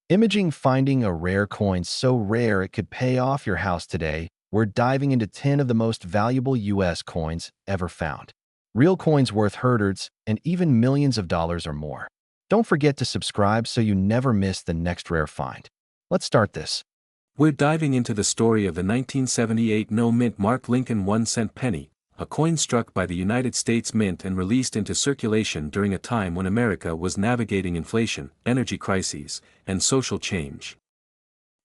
Imaging finding a rare coin so rare it could pay off your house today, we're diving into 10 of the most valuable US coins ever found. Real coins worth hundreds and even millions of dollars or more. Don't forget to subscribe so you never miss the next rare find. Let's start this. We're diving into the story of the 1978 no-mint marked Lincoln 1-cent penny, a coin struck by the United States Mint and released into circulation during a time when America was navigating inflation, energy crises, and social change.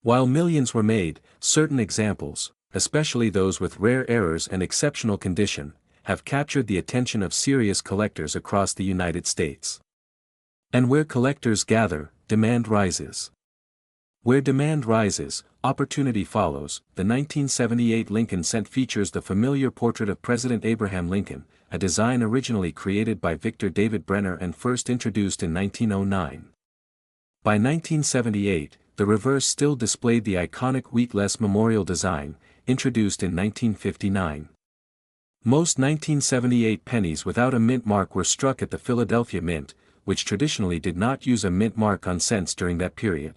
While millions were made, certain examples, especially those with rare errors and exceptional condition, have captured the attention of serious collectors across the United States. And where collectors gather, demand rises. Where demand rises, opportunity follows. The 1978 Lincoln cent features the familiar portrait of President Abraham Lincoln, a design originally created by Victor David Brenner and first introduced in 1909. By 1978, the reverse still displayed the iconic wheatless memorial design, introduced in 1959. Most 1978 pennies without a mint mark were struck at the Philadelphia Mint, which traditionally did not use a mint mark on cents during that period.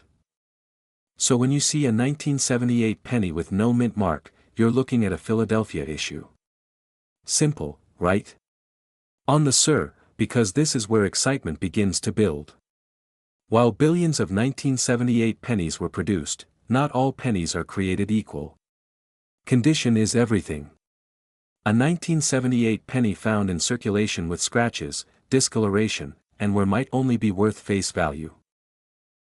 So when you see a 1978 penny with no mint mark, you're looking at a Philadelphia issue. Simple, right? On the sir, because this is where excitement begins to build. While billions of 1978 pennies were produced, not all pennies are created equal. Condition is everything. A 1978 penny found in circulation with scratches, discoloration, and where might only be worth face value.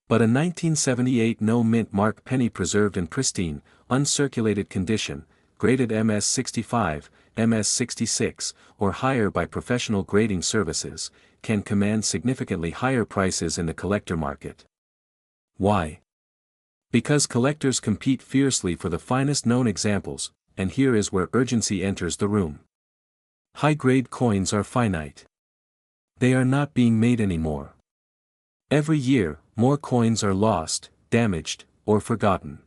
But a 1978 no-mint mark penny preserved in pristine, uncirculated condition, graded MS65, MS66, or higher by professional grading services, can command significantly higher prices in the collector market. Why? Because collectors compete fiercely for the finest known examples, and here is where urgency enters the room. High-grade coins are finite. They are not being made anymore. Every year, more coins are lost, damaged, or forgotten.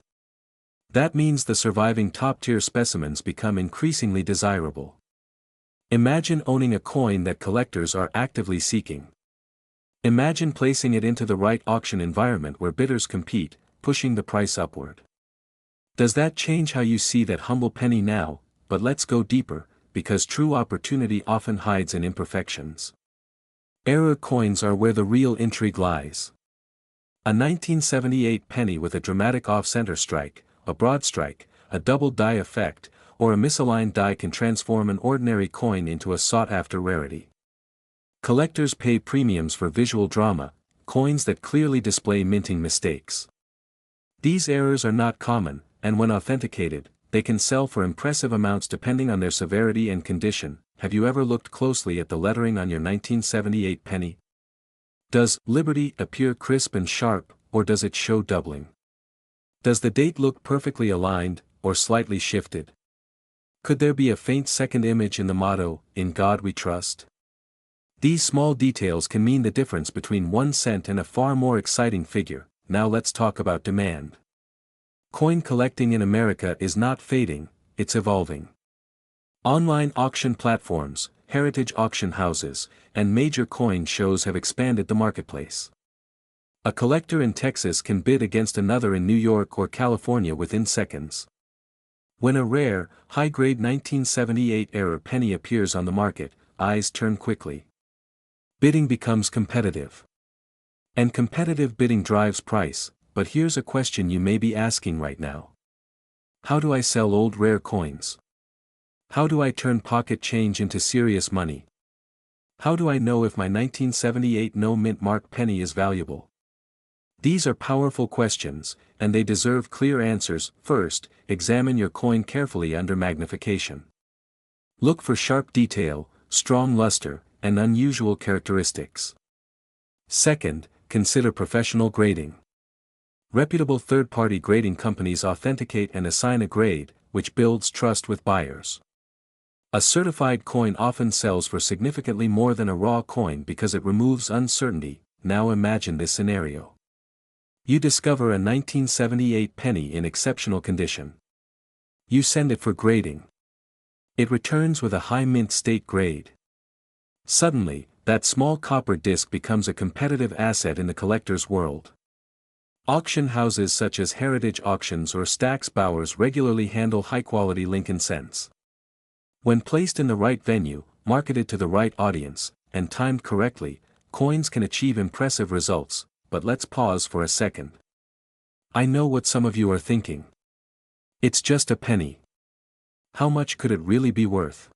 That means the surviving top-tier specimens become increasingly desirable. Imagine owning a coin that collectors are actively seeking. Imagine placing it into the right auction environment where bidders compete, pushing the price upward. Does that change how you see that humble penny now? But let's go deeper, because true opportunity often hides in imperfections. Error coins are where the real intrigue lies. A 1978 penny with a dramatic off-center strike, a broad strike, a double die effect, or a misaligned die can transform an ordinary coin into a sought-after rarity. Collectors pay premiums for visual drama, coins that clearly display minting mistakes. These errors are not common, and when authenticated, they can sell for impressive amounts depending on their severity and condition. Have you ever looked closely at the lettering on your 1978 penny? Does Liberty appear crisp and sharp, or does it show doubling? Does the date look perfectly aligned, or slightly shifted? Could there be a faint second image in the motto, "In God We Trust"? These small details can mean the difference between 1 cent and a far more exciting figure. Now let's talk about demand. Coin collecting in America is not fading, it's evolving. Online auction platforms, heritage auction houses, and major coin shows have expanded the marketplace. A collector in Texas can bid against another in New York or California within seconds. When a rare, high-grade 1978 era penny appears on the market, eyes turn quickly. Bidding becomes competitive. And competitive bidding drives price, but here's a question you may be asking right now. How do I sell old rare coins? How do I turn pocket change into serious money? How do I know if my 1978 no-mint mark penny is valuable? These are powerful questions, and they deserve clear answers. First, examine your coin carefully under magnification. Look for sharp detail, strong luster, and unusual characteristics. Second, consider professional grading. Reputable third-party grading companies authenticate and assign a grade, which builds trust with buyers. A certified coin often sells for significantly more than a raw coin because it removes uncertainty. Now imagine this scenario. You discover a 1978 penny in exceptional condition. You send it for grading. It returns with a high mint state grade. Suddenly, that small copper disc becomes a competitive asset in the collector's world. Auction houses such as Heritage Auctions or Stack's Bowers regularly handle high-quality Lincoln cents. When placed in the right venue, marketed to the right audience, and timed correctly, coins can achieve impressive results, but let's pause for a second. I know what some of you are thinking. It's just a penny. How much could it really be worth?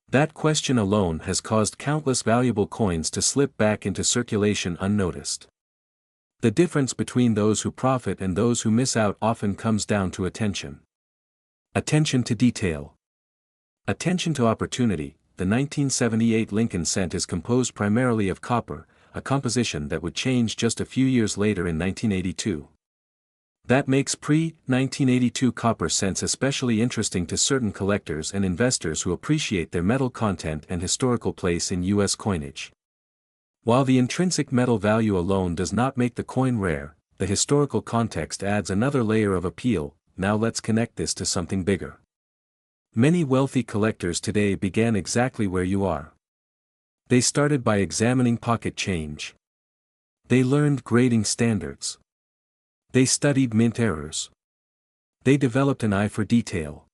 That question alone has caused countless valuable coins to slip back into circulation unnoticed. The difference between those who profit and those who miss out often comes down to attention. Attention to detail. Attention to opportunity. The 1978 Lincoln cent is composed primarily of copper, a composition that would change just a few years later in 1982. That makes pre-1982 copper cents especially interesting to certain collectors and investors who appreciate their metal content and historical place in U.S. coinage. While the intrinsic metal value alone does not make the coin rare, the historical context adds another layer of appeal. Now let's connect this to something bigger. Many wealthy collectors today began exactly where you are. They started by examining pocket change. They learned grading standards. They studied mint errors. They developed an eye for detail.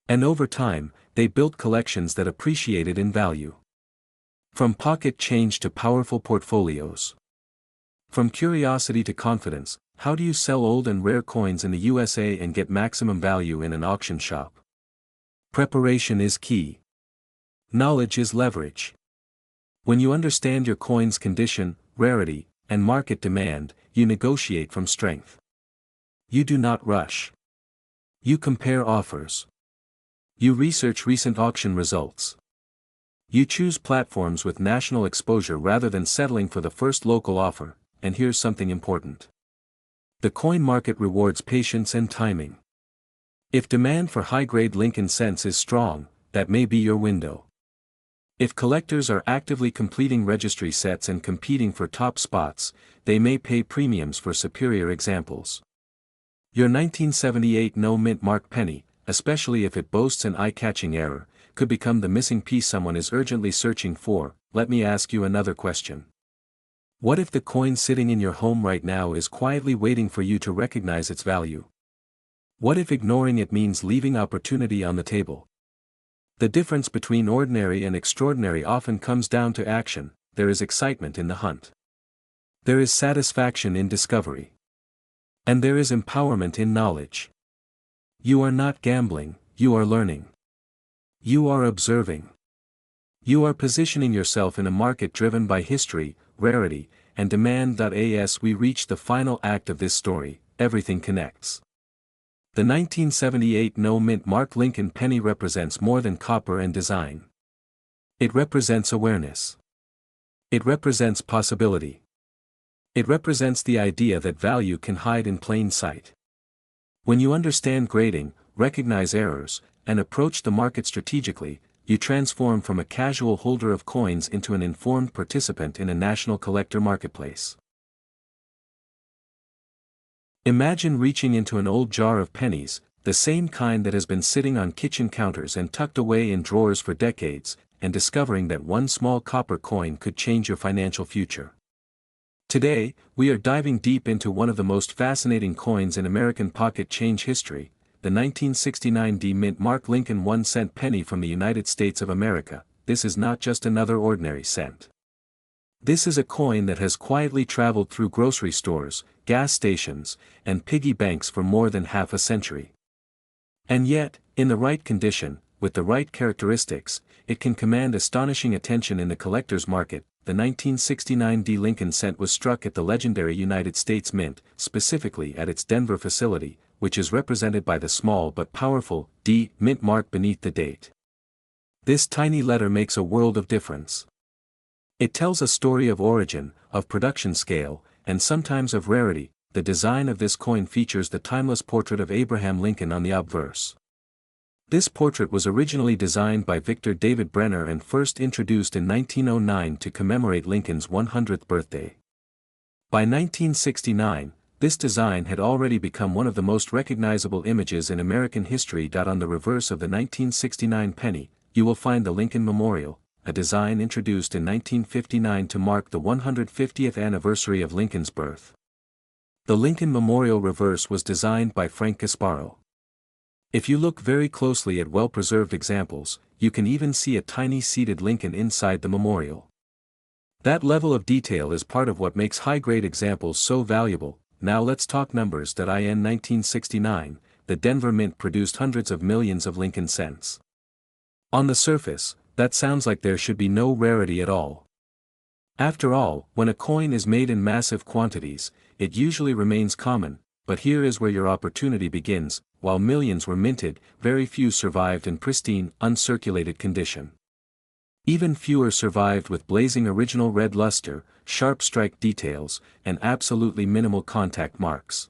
And over time, they built collections that appreciated in value. From pocket change to powerful portfolios. From curiosity to confidence, how do you sell old and rare coins in the USA and get maximum value in an auction shop? Preparation is key. Knowledge is leverage. When you understand your coin's condition, rarity, and market demand, you negotiate from strength. You do not rush. You compare offers. You research recent auction results. You choose platforms with national exposure rather than settling for the first local offer, and here's something important. The coin market rewards patience and timing. If demand for high-grade Lincoln cents is strong, that may be your window. If collectors are actively completing registry sets and competing for top spots, they may pay premiums for superior examples. Your 1978 no-mint mark penny, especially if it boasts an eye-catching error, could become the missing piece someone is urgently searching for. Let me ask you another question. What if the coin sitting in your home right now is quietly waiting for you to recognize its value? What if ignoring it means leaving opportunity on the table? The difference between ordinary and extraordinary often comes down to action. There is excitement in the hunt. There is satisfaction in discovery. And there is empowerment in knowledge. You are not gambling, you are learning. You are observing. You are positioning yourself in a market driven by history, rarity, and demand. As we reach the final act of this story, everything connects. The 1978 no-mint mark Lincoln penny represents more than copper and design. It represents awareness. It represents possibility. It represents the idea that value can hide in plain sight. When you understand grading, recognize errors, and approach the market strategically, you transform from a casual holder of coins into an informed participant in a national collector marketplace. Imagine reaching into an old jar of pennies, the same kind that has been sitting on kitchen counters and tucked away in drawers for decades, and discovering that one small copper coin could change your financial future. Today, we are diving deep into one of the most fascinating coins in American pocket change history, the 1969 D-Mint mark Lincoln 1-cent penny from the United States of America. This is not just another ordinary cent. This is a coin that has quietly traveled through grocery stores, gas stations, and piggy banks for more than half a century. And yet, in the right condition, with the right characteristics, it can command astonishing attention in the collector's market. The 1969 D Lincoln cent was struck at the legendary United States Mint, specifically at its Denver facility, which is represented by the small but powerful D Mint mark beneath the date. This tiny letter makes a world of difference. It tells a story of origin, of production scale, and sometimes of rarity. The design of this coin features the timeless portrait of Abraham Lincoln on the obverse. This portrait was originally designed by Victor David Brenner and first introduced in 1909 to commemorate Lincoln's 100th birthday. By 1969, this design had already become one of the most recognizable images in American history. On the reverse of the 1969 penny, you will find the Lincoln Memorial, a design introduced in 1959 to mark the 150th anniversary of Lincoln's birth. The Lincoln Memorial reverse was designed by Frank Gasparo. If you look very closely at well-preserved examples, you can even see a tiny seated Lincoln inside the memorial. That level of detail is part of what makes high-grade examples so valuable. Now let's talk numbers. In 1969, the Denver Mint produced hundreds of millions of Lincoln cents. On the surface, that sounds like there should be no rarity at all. After all, when a coin is made in massive quantities, it usually remains common, but here is where your opportunity begins. While millions were minted, very few survived in pristine, uncirculated condition. Even fewer survived with blazing original red luster, sharp strike details, and absolutely minimal contact marks.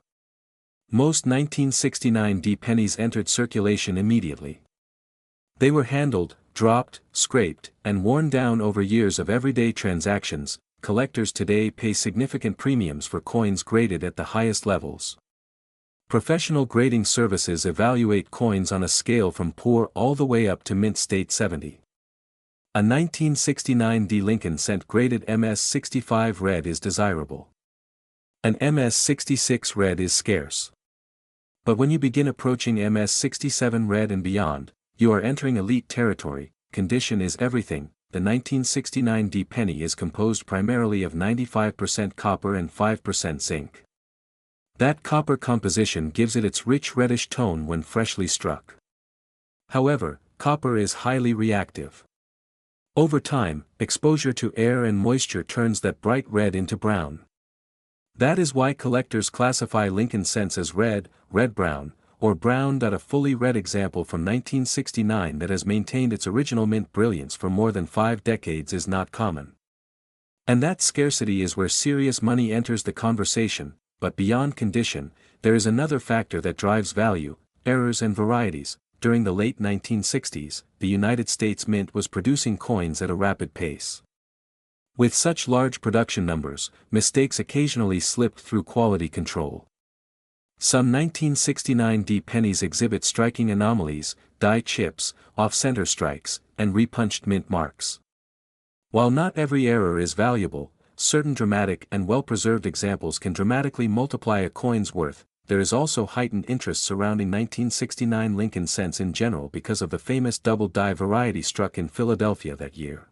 Most 1969 pennies entered circulation immediately. They were handled, dropped, scraped, and worn down over years of everyday transactions. Collectors today pay significant premiums for coins graded at the highest levels. Professional grading services evaluate coins on a scale from poor all the way up to mint state 70. A 1969 Lincoln cent graded MS-65 red is desirable. An MS-66 red is scarce. But when you begin approaching MS-67 red and beyond, you are entering elite territory. Condition is everything. The 1969 penny is composed primarily of 95% copper and 5% zinc. That copper composition gives it its rich reddish tone when freshly struck. However, copper is highly reactive. Over time, exposure to air and moisture turns that bright red into brown. That is why collectors classify Lincoln cents as red, red-brown, or brown. A fully red example from 1969 that has maintained its original mint brilliance for more than 5 decades is not common. And that scarcity is where serious money enters the conversation. But beyond condition, there is another factor that drives value: errors and varieties. During the late 1960s, the United States Mint was producing coins at a rapid pace. With such large production numbers, mistakes occasionally slipped through quality control. Some 1969 pennies exhibit striking anomalies: die chips, off-center strikes, and repunched mint marks. While not every error is valuable, certain dramatic and well-preserved examples can dramatically multiply a coin's worth. There is also heightened interest surrounding 1969 Lincoln cents in general because of the famous double die variety struck in Philadelphia that year.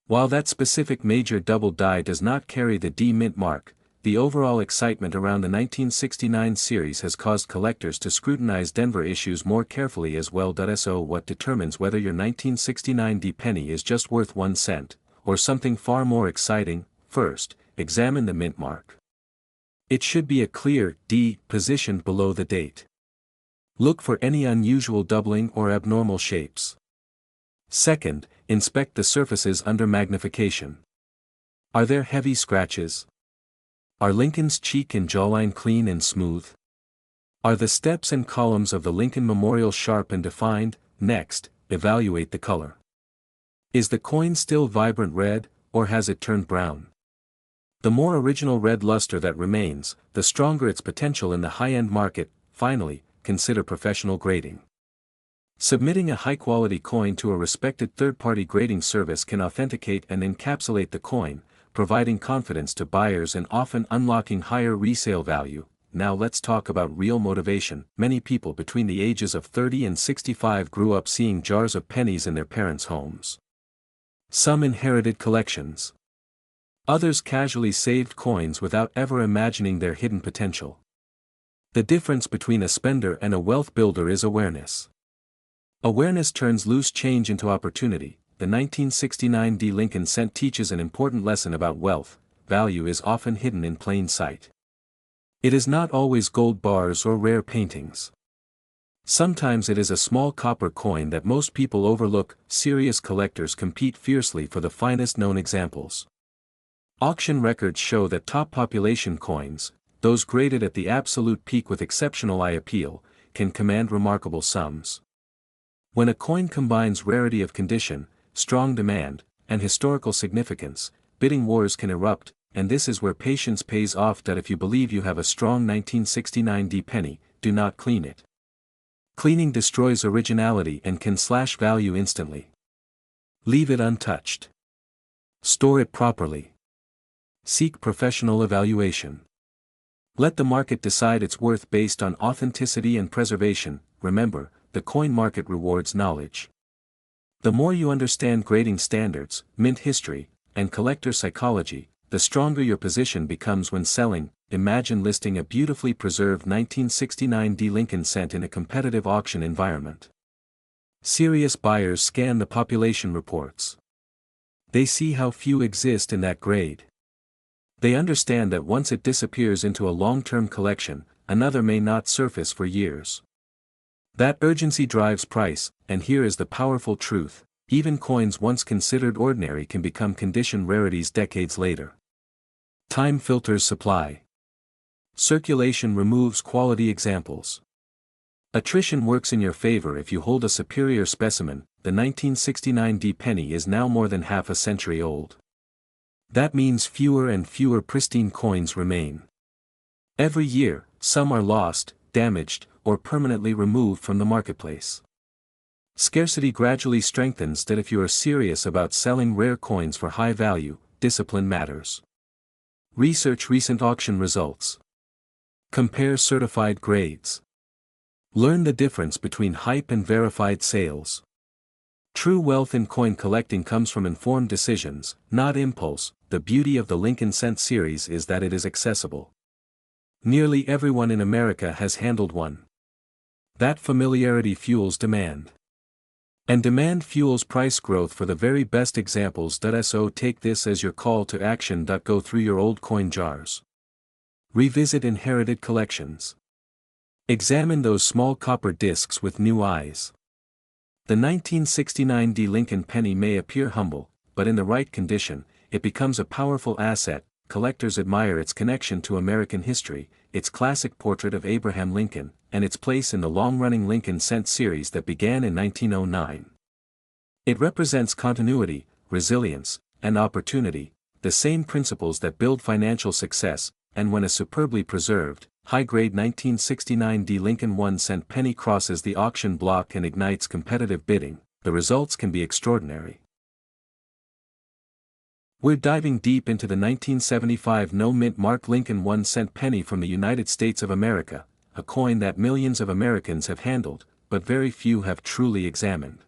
While that specific major double die does not carry the D mint mark, the overall excitement around the 1969 series has caused collectors to scrutinize Denver issues more carefully as well. So what determines whether your 1969 penny is just worth 1 cent, or something far more exciting? First, examine the mint mark. It should be a clear D positioned below the date. Look for any unusual doubling or abnormal shapes. Second, inspect the surfaces under magnification. Are there heavy scratches? Are Lincoln's cheek and jawline clean and smooth? Are the steps and columns of the Lincoln Memorial sharp and defined? Next, evaluate the color. Is the coin still vibrant red, or has it turned brown? The more original red luster that remains, the stronger its potential in the high-end market. Finally, consider professional grading. Submitting a high-quality coin to a respected third-party grading service can authenticate and encapsulate the coin, providing confidence to buyers and often unlocking higher resale value. Now let's talk about real motivation. Many people between the ages of 30 and 65 grew up seeing jars of pennies in their parents' homes. Some inherited collections. Others casually saved coins without ever imagining their hidden potential. The difference between a spender and a wealth builder is awareness. Awareness turns loose change into opportunity. The 1969 Lincoln cent teaches an important lesson about wealth: value is often hidden in plain sight. It is not always gold bars or rare paintings. Sometimes it is a small copper coin that most people overlook. Serious collectors compete fiercely for the finest known examples. Auction records show that top population coins, those graded at the absolute peak with exceptional eye appeal, can command remarkable sums. When a coin combines rarity of condition, strong demand, and historical significance, bidding wars can erupt, and this is where patience pays off. If you believe you have a strong 1969 penny, do not clean it. Cleaning destroys originality and can slash value instantly. Leave it untouched. Store it properly. Seek professional evaluation. Let the market decide its worth based on authenticity and preservation. Remember, the coin market rewards knowledge. The more you understand grading standards, mint history, and collector psychology, the stronger your position becomes when selling. Imagine listing a beautifully preserved 1969 D Lincoln cent in a competitive auction environment. Serious buyers scan the population reports. They see how few exist in that grade. They understand that once it disappears into a long-term collection, another may not surface for years. That urgency drives price, and here is the powerful truth: even coins once considered ordinary can become condition rarities decades later. Time filters supply. Circulation removes quality examples. Attrition works in your favor if you hold a superior specimen. The 1969 D penny is now more than half a century old. That means fewer and fewer pristine coins remain. Every year, some are lost, damaged, or permanently removed from the marketplace. Scarcity gradually strengthens that if you are serious about selling rare coins for high value, discipline matters. Research recent auction results. Compare certified grades. Learn the difference between hype and verified sales. True wealth in coin collecting comes from informed decisions, not impulse. The beauty of the Lincoln Cent series is that it is accessible. Nearly everyone in America has handled one. That familiarity fuels demand. And demand fuels price growth for the very best examples. So take this as your call to action. Go through your old coin jars. Revisit inherited collections. Examine those small copper discs with new eyes. The 1969 D Lincoln penny may appear humble, but in the right condition, it becomes a powerful asset. Collectors admire its connection to American history, its classic portrait of Abraham Lincoln, and its place in the long-running Lincoln Cent series that began in 1909. It represents continuity, resilience, and opportunity, the same principles that build financial success, and when a superbly preserved, high-grade 1969 D Lincoln 1-cent penny crosses the auction block and ignites competitive bidding, the results can be extraordinary. We're diving deep into the 1975 no-mint mark Lincoln 1-cent penny from the United States of America, a coin that millions of Americans have handled, but very few have truly examined.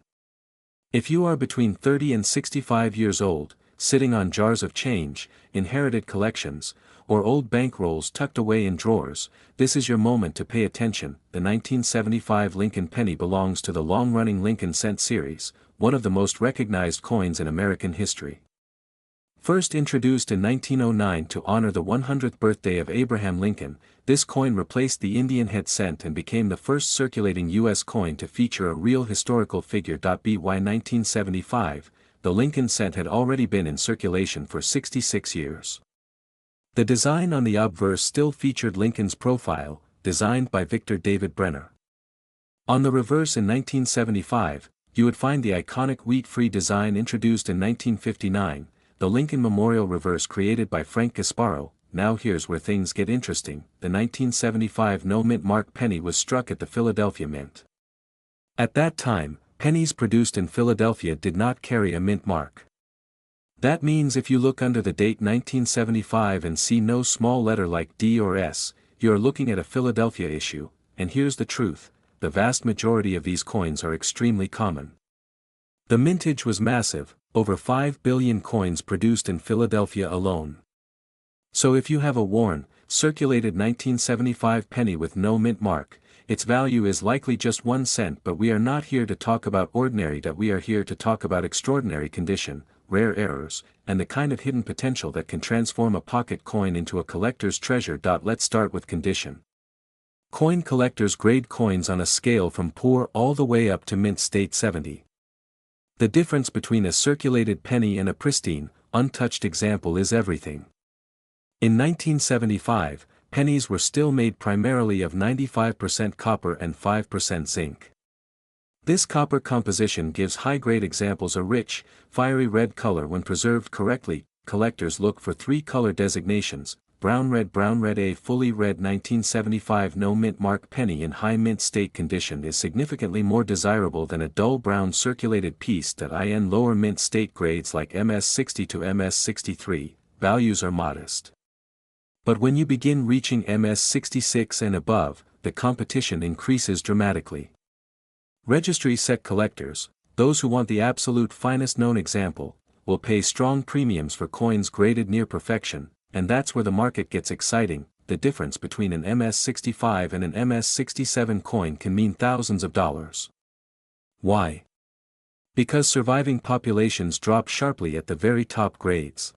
If you are between 30 and 65 years old, sitting on jars of change, inherited collections, or old bankrolls tucked away in drawers, this is your moment to pay attention. The 1975 Lincoln penny belongs to the long-running Lincoln Cent series, one of the most recognized coins in American history. First introduced in 1909 to honor the 100th birthday of Abraham Lincoln, this coin replaced the Indian head cent and became the first circulating U.S. coin to feature a real historical figure. By 1975, the Lincoln cent had already been in circulation for 66 years. The design on the obverse still featured Lincoln's profile, designed by Victor David Brenner. On the reverse in 1975, you would find the iconic wheat-free design introduced in 1959, the Lincoln Memorial reverse created by Frank Gasparo. Now here's where things get interesting. The 1975 no-mint mark penny was struck at the Philadelphia Mint. At that time, pennies produced in Philadelphia did not carry a mint mark. That means if you look under the date 1975 and see no small letter like D or S, you are looking at a Philadelphia issue, and here's the truth: the vast majority of these coins are extremely common. The mintage was massive, over 5 billion coins produced in Philadelphia alone. So if you have a worn, circulated 1975 penny with no mint mark, its value is likely just 1 cent. But we are not here to talk about ordinary. We are here to talk about extraordinary condition, rare errors, and the kind of hidden potential that can transform a pocket coin into a collector's treasure. Let's start with condition. Coin collectors grade coins on a scale from poor all the way up to mint state 70. The difference between a circulated penny and a pristine, untouched example is everything. In 1975, pennies were still made primarily of 95% copper and 5% zinc. This copper composition gives high-grade examples a rich, fiery red color when preserved correctly. Collectors look for 3 color designations: brown red. A fully red 1975 no-mint mark penny in high mint state condition is significantly more desirable than a dull brown circulated piece. In lower mint state grades like MS60 to MS63, values are modest. But when you begin reaching MS66 and above, the competition increases dramatically. Registry-set collectors, those who want the absolute finest known example, will pay strong premiums for coins graded near perfection, and that's where the market gets exciting. The difference between an MS65 and an MS67 coin can mean thousands of dollars. Why? Because surviving populations drop sharply at the very top grades.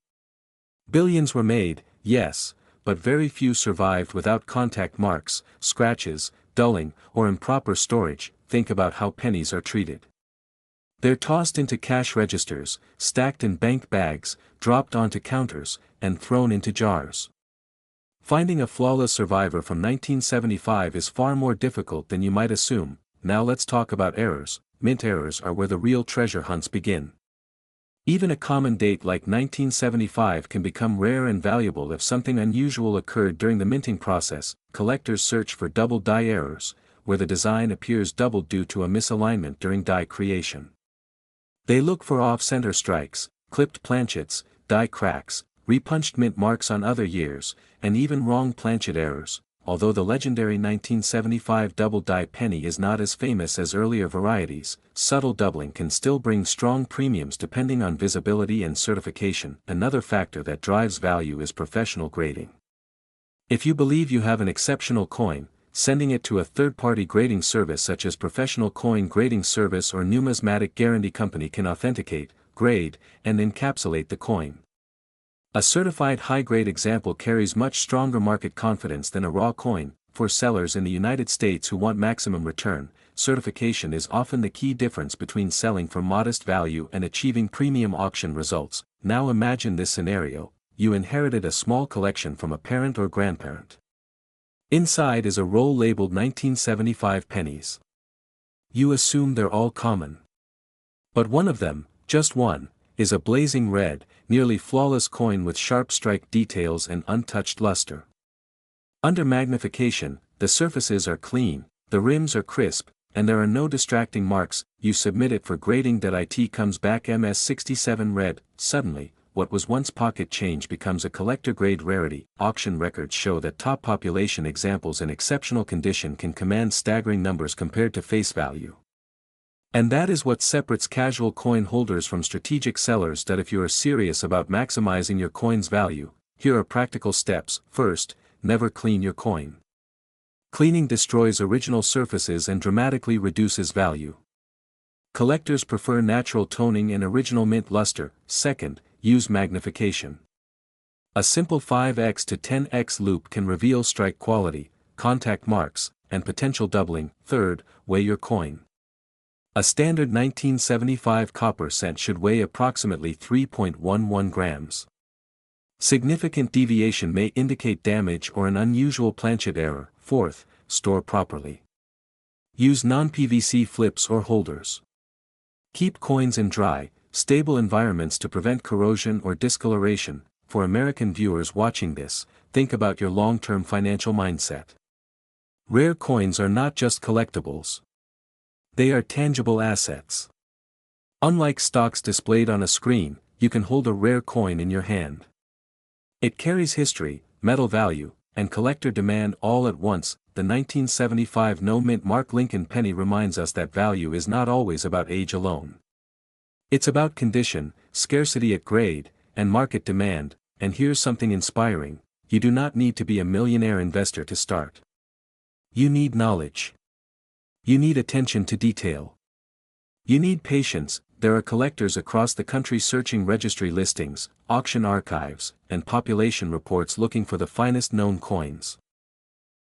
Billions were made, yes, but very few survived without contact marks, scratches, dulling, or improper storage. Think about how pennies are treated. They're tossed into cash registers, stacked in bank bags, dropped onto counters, and thrown into jars. Finding a flawless survivor from 1975 is far more difficult than you might assume. Now let's talk about errors. Mint errors are where the real treasure hunts begin. Even a common date like 1975 can become rare and valuable if something unusual occurred during the minting process. Collectors search for double die errors, where the design appears doubled due to a misalignment during die creation. They look for off-center strikes, clipped planchets, die cracks, repunched mint marks on other years, and even wrong planchet errors. Although the legendary 1975 double die penny is not as famous as earlier varieties, subtle doubling can still bring strong premiums depending on visibility and certification. Another factor that drives value is professional grading. If you believe you have an exceptional coin, sending it to a third-party grading service such as Professional Coin Grading Service or Numismatic Guarantee Company can authenticate, grade, and encapsulate the coin. A certified high-grade example carries much stronger market confidence than a raw coin. For sellers in the United States who want maximum return, certification is often the key difference between selling for modest value and achieving premium auction results. Now imagine this scenario: you inherited a small collection from a parent or grandparent. Inside is a roll labeled 1975 pennies. You assume they're all common. But one of them, just one, is a blazing red, nearly flawless coin with sharp strike details and untouched luster. Under magnification, the surfaces are clean, the rims are crisp, and there are no distracting marks. You submit it for grading. It comes back MS67 red. Suddenly, what was once pocket change becomes a collector-grade rarity. Auction records show that top population examples in exceptional condition can command staggering numbers compared to face value. And that is what separates casual coin holders from strategic sellers. That if you are serious about maximizing your coin's value, here are practical steps. First, never clean your coin. Cleaning destroys original surfaces and dramatically reduces value. Collectors prefer natural toning and original mint luster. Second, use magnification. A simple 5x to 10x loop can reveal strike quality, contact marks, and potential doubling. Third, weigh your coin. A standard 1975 copper cent should weigh approximately 3.11 grams. Significant deviation may indicate damage or an unusual planchet error. Fourth, store properly. Use non-PVC flips or holders. Keep coins in dry, stable environments to prevent corrosion or discoloration. For American viewers watching this, think about your long-term financial mindset. Rare coins are not just collectibles. They are tangible assets. Unlike stocks displayed on a screen, you can hold a rare coin in your hand. It carries history, metal value, and collector demand all at once. The 1975 no-mint Mark Lincoln penny reminds us that value is not always about age alone. It's about condition, scarcity at grade, and market demand. And here's something inspiring: you do not need to be a millionaire investor to start. You need knowledge. You need attention to detail. You need patience. There are collectors across the country searching registry listings, auction archives, and population reports looking for the finest known coins.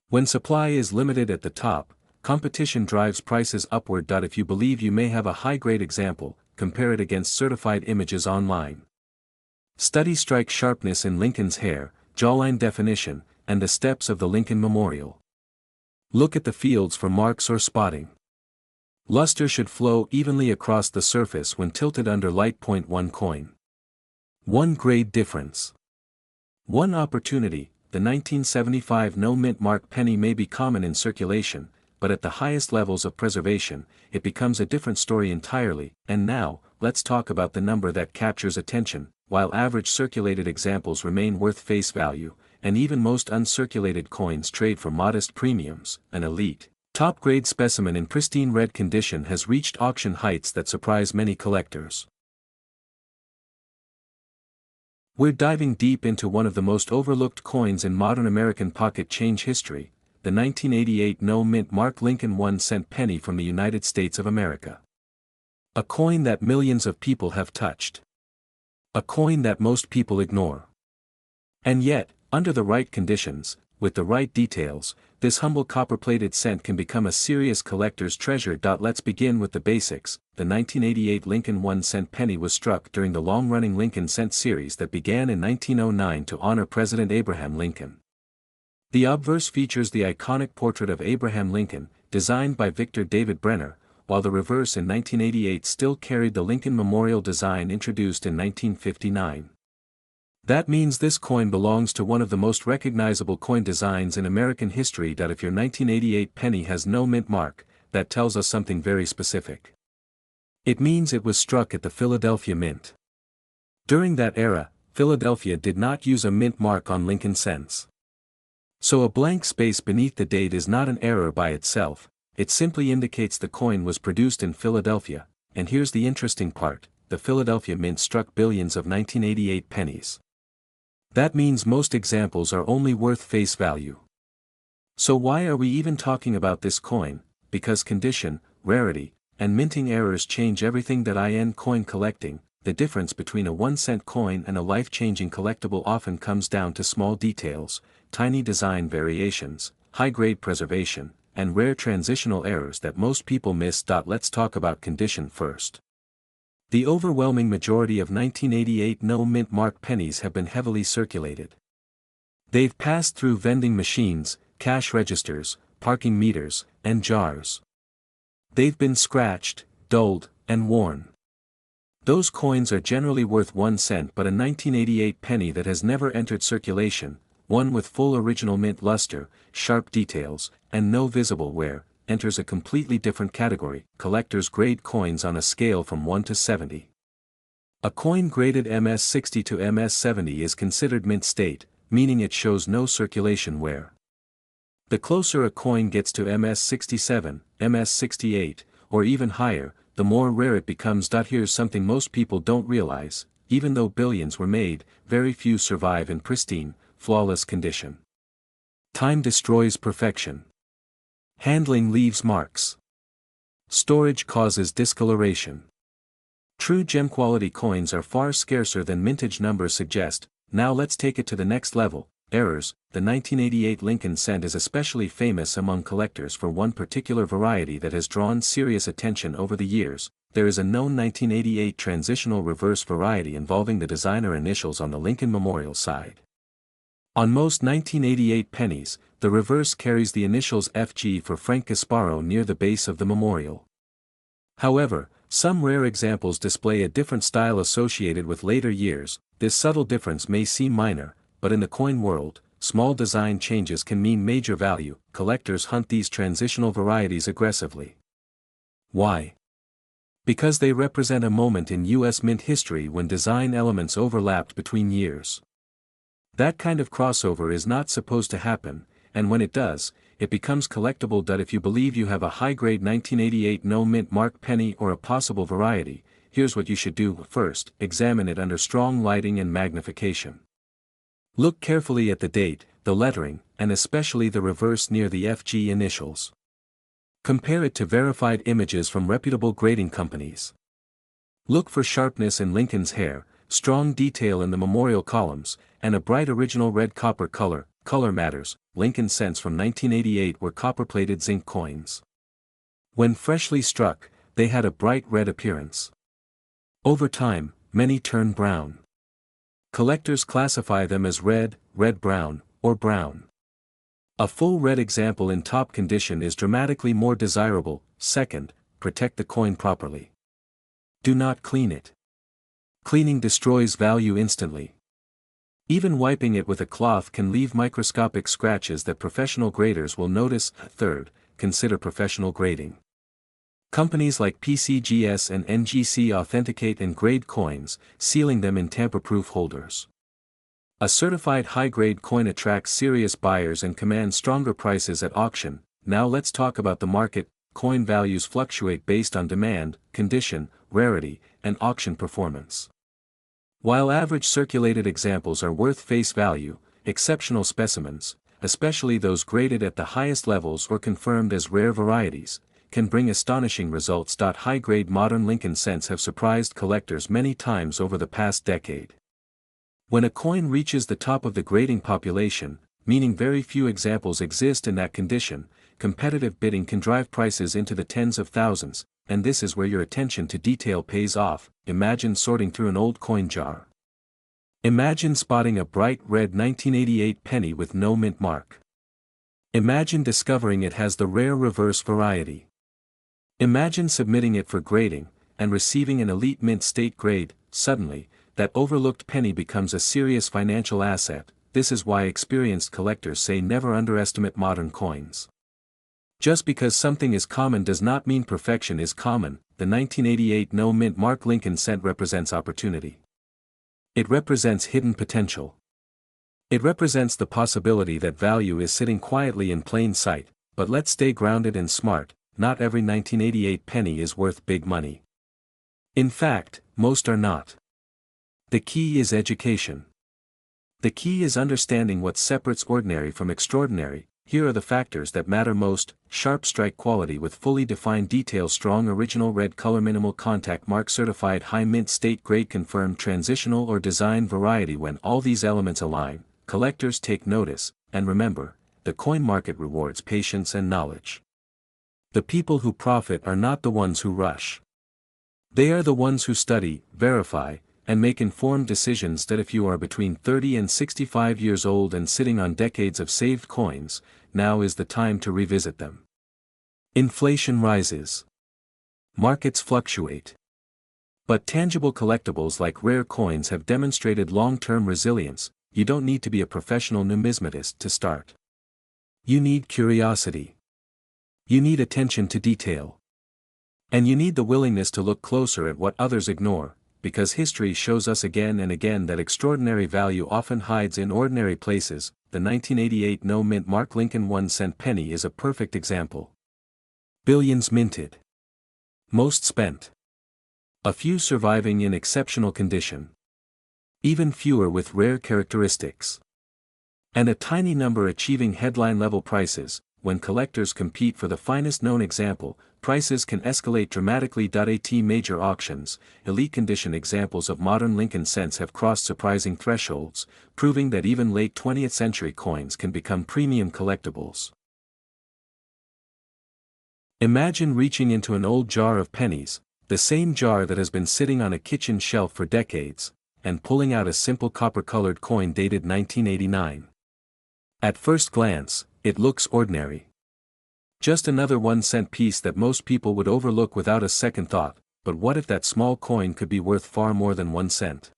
When supply is limited at the top, competition drives prices upward. If you believe you may have a high-grade example, compare it against certified images online. Study strike sharpness in Lincoln's hair, jawline definition, and the steps of the Lincoln Memorial. Look at the fields for marks or spotting. Luster should flow evenly across the surface when tilted under light. 1 coin. 1 grade difference. 1 opportunity. The 1975 no-mint Mark penny may be common in circulation, but at the highest levels of preservation, it becomes a different story entirely. And now, let's talk about the number that captures attention. While average circulated examples remain worth face value, and even most uncirculated coins trade for modest premiums. An elite, top-grade specimen in pristine red condition has reached auction heights that surprise many collectors. We're diving deep into one of the most overlooked coins in modern American pocket change history, the 1988 no-mint Mark Lincoln 1-cent penny from the United States of America. A coin that millions of people have touched. A coin that most people ignore. And yet, under the right conditions, with the right details, this humble copper-plated cent can become a serious collector's treasure. Let's begin with the basics. The 1988 Lincoln 1-cent penny was struck during the long-running Lincoln cent series that began in 1909 to honor President Abraham Lincoln. The obverse features the iconic portrait of Abraham Lincoln, designed by Victor David Brenner, while the reverse in 1988 still carried the Lincoln Memorial design introduced in 1959. That means this coin belongs to one of the most recognizable coin designs in American history. If your 1988 penny has no mint mark, that tells us something very specific. It means it was struck at the Philadelphia Mint. During that era, Philadelphia did not use a mint mark on Lincoln cents. So a blank space beneath the date is not an error by itself, it simply indicates the coin was produced in Philadelphia. And here's the interesting part, the Philadelphia Mint struck billions of 1988 pennies. That means most examples are only worth face value. So why are we even talking about this coin? Because condition, rarity, and minting errors change everything. In coin collecting, the difference between a 1-cent coin and a life-changing collectible often comes down to small details, tiny design variations, high-grade preservation, and rare transitional errors that most people miss. Let's talk about condition first. The overwhelming majority of 1988 no-mint mark pennies have been heavily circulated. They've passed through vending machines, cash registers, parking meters, and jars. They've been scratched, dulled, and worn. Those coins are generally worth 1 cent, but a 1988 penny that has never entered circulation, one with full original mint luster, sharp details, and no visible wear, enters a completely different category. Collectors grade coins on a scale from 1 to 70. A coin graded MS60 to MS70 is considered mint state, meaning it shows no circulation wear. The closer a coin gets to MS67, MS68, or even higher, the more rare it becomes. Here's something most people don't realize: even though billions were made, very few survive in pristine, flawless condition. Time destroys perfection. Handling leaves marks. Storage causes discoloration. True gem-quality coins are far scarcer than mintage numbers suggest. Now let's take it to the next level: errors. The 1988 Lincoln cent is especially famous among collectors for one particular variety that has drawn serious attention over the years. There is a known 1988 transitional reverse variety involving the designer initials on the Lincoln Memorial side. On most 1988 pennies, the reverse carries the initials FG for Frank Gasparo near the base of the memorial. However, some rare examples display a different style associated with later years. This subtle difference may seem minor, but in the coin world, small design changes can mean major value. Collectors hunt these transitional varieties aggressively. Why? Because they represent a moment in U.S. mint history when design elements overlapped between years. That kind of crossover is not supposed to happen, and when it does, it becomes collectible. If you believe you have a high-grade 1988 no-mint mark penny or a possible variety, here's what you should do. First, examine it under strong lighting and magnification. Look carefully at the date, the lettering, and especially the reverse near the FG initials. Compare it to verified images from reputable grading companies. Look for sharpness in Lincoln's hair, strong detail in the memorial columns, and a bright original red copper color. Color matters. Lincoln cents from 1988 were copper-plated zinc coins. When freshly struck, they had a bright red appearance. Over time, many turn brown. Collectors classify them as red, red-brown, or brown. A full red example in top condition is dramatically more desirable. Second, protect the coin properly. Do not clean it. Cleaning destroys value instantly. Even wiping it with a cloth can leave microscopic scratches that professional graders will notice. Third, consider professional grading. Companies like PCGS and NGC authenticate and grade coins, sealing them in tamper-proof holders. A certified high-grade coin attracts serious buyers and commands stronger prices at auction. Now let's talk about the market. Coin values fluctuate based on demand, condition, rarity, and auction performance. While average circulated examples are worth face value, exceptional specimens, especially those graded at the highest levels or confirmed as rare varieties, can bring astonishing results. High-grade modern Lincoln cents have surprised collectors many times over the past decade. When a coin reaches the top of the grading population, meaning very few examples exist in that condition, competitive bidding can drive prices into the tens of thousands, and this is where your attention to detail pays off. Imagine sorting through an old coin jar. Imagine spotting a bright red 1988 penny with no mint mark. Imagine discovering it has the rare reverse variety. Imagine submitting it for grading, and receiving an elite mint state grade. Suddenly, that overlooked penny becomes a serious financial asset. This is why experienced collectors say never underestimate modern coins. Just because something is common does not mean perfection is common. The 1988 no mint mark Lincoln cent represents opportunity. It represents hidden potential. It represents the possibility that value is sitting quietly in plain sight. But let's stay grounded and smart. Not every 1988 penny is worth big money. In fact, most are not. The key is education. The key is understanding what separates ordinary from extraordinary. Here are the factors that matter most: sharp strike quality with fully defined detail, strong original red color, minimal contact mark, certified high mint state grade, confirmed transitional or design variety. When all these elements align, collectors take notice. And remember, the coin market rewards patience and knowledge. The people who profit are not the ones who rush. They are the ones who study, verify, and make informed decisions. That if you are between 30 and 65 years old and sitting on decades of saved coins, now is the time to revisit them. Inflation rises. Markets fluctuate. But tangible collectibles like rare coins have demonstrated long-term resilience. You don't need to be a professional numismatist to start. You need curiosity. You need attention to detail. And you need the willingness to look closer at what others ignore, because history shows us again and again that extraordinary value often hides in ordinary places. The 1988 no mint mark Lincoln 1-cent penny is a perfect example. Billions minted. Most spent. A few surviving in exceptional condition. Even fewer with rare characteristics. And a tiny number achieving headline-level prices. When collectors compete for the finest known example, prices can escalate dramatically. At major auctions, elite condition examples of modern Lincoln cents have crossed surprising thresholds, proving that even late 20th century coins can become premium collectibles. Imagine reaching into an old jar of pennies, the same jar that has been sitting on a kitchen shelf for decades, and pulling out a simple copper-colored coin dated 1989. At first glance, it looks ordinary. Just another 1-cent piece that most people would overlook without a second thought. But what if that small coin could be worth far more than 1 cent?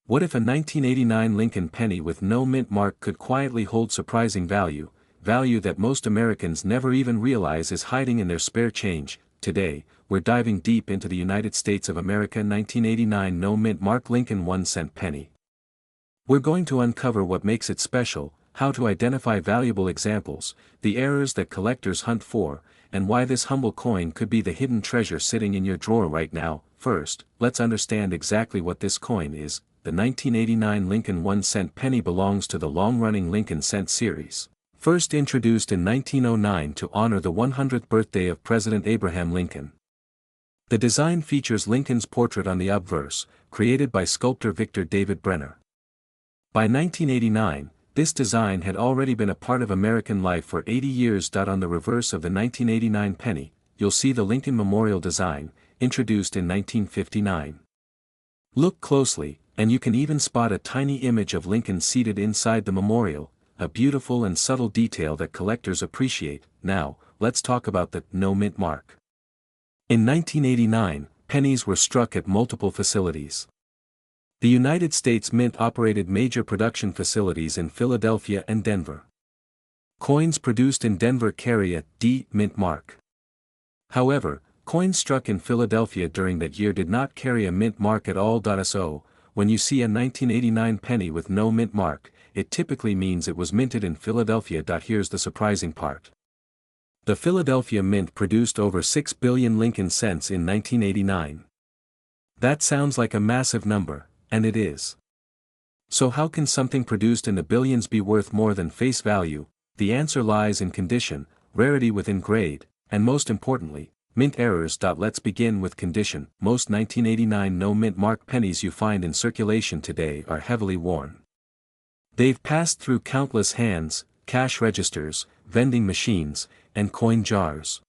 What if a 1989 Lincoln penny with no mint mark could quietly hold surprising value that most Americans never even realize is hiding in their spare change? Today, we're diving deep into the United States of America 1989 no mint mark Lincoln 1-cent penny. We're going to uncover what makes it special, how to identify valuable examples, the errors that collectors hunt for, and why this humble coin could be the hidden treasure sitting in your drawer right now. First, let's understand exactly what this coin is. The 1989 Lincoln 1-cent penny belongs to the long-running Lincoln cent series. First introduced in 1909 to honor the 100th birthday of President Abraham Lincoln. The design features Lincoln's portrait on the obverse, created by sculptor Victor David Brenner. By 1989, this design had already been a part of American life for 80 years. On the reverse of the 1989 penny, you'll see the Lincoln Memorial design, introduced in 1959. Look closely, and you can even spot a tiny image of Lincoln seated inside the memorial, a beautiful and subtle detail that collectors appreciate. Now, let's talk about the no mint mark. In 1989, pennies were struck at multiple facilities. The United States Mint operated major production facilities in Philadelphia and Denver. Coins produced in Denver carry a D mint mark. However, coins struck in Philadelphia during that year did not carry a mint mark at all. So, when you see a 1989 penny with no mint mark, it typically means it was minted in Philadelphia. Here's the surprising part. The Philadelphia Mint produced over 6 billion Lincoln cents in 1989. That sounds like a massive number, and it is. So how can something produced in the billions be worth more than face value? The answer lies in condition, rarity within grade, and most importantly, mint errors. Let's begin with condition. Most 1989 no mint mark pennies you find in circulation today are heavily worn. They've passed through countless hands, cash registers, vending machines, and coin jars.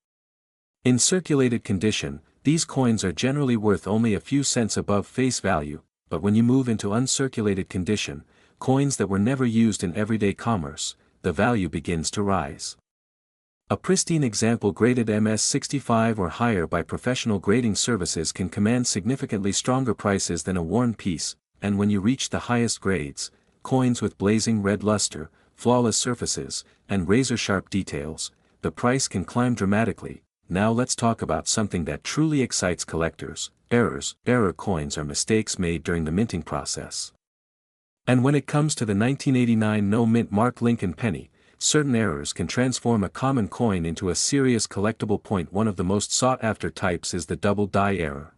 In circulated condition, these coins are generally worth only a few cents above face value, but when you move into uncirculated condition, coins that were never used in everyday commerce, the value begins to rise. A pristine example graded MS-65 or higher by professional grading services can command significantly stronger prices than a worn piece, and when you reach the highest grades, coins with blazing red luster, flawless surfaces, and razor-sharp details, the price can climb dramatically. Now let's talk about something that truly excites collectors: errors. Error coins are mistakes made during the minting process. And when it comes to the 1989 no mint mark Lincoln penny, certain errors can transform a common coin into a serious collectible point. One of the most sought-after types is the double die error.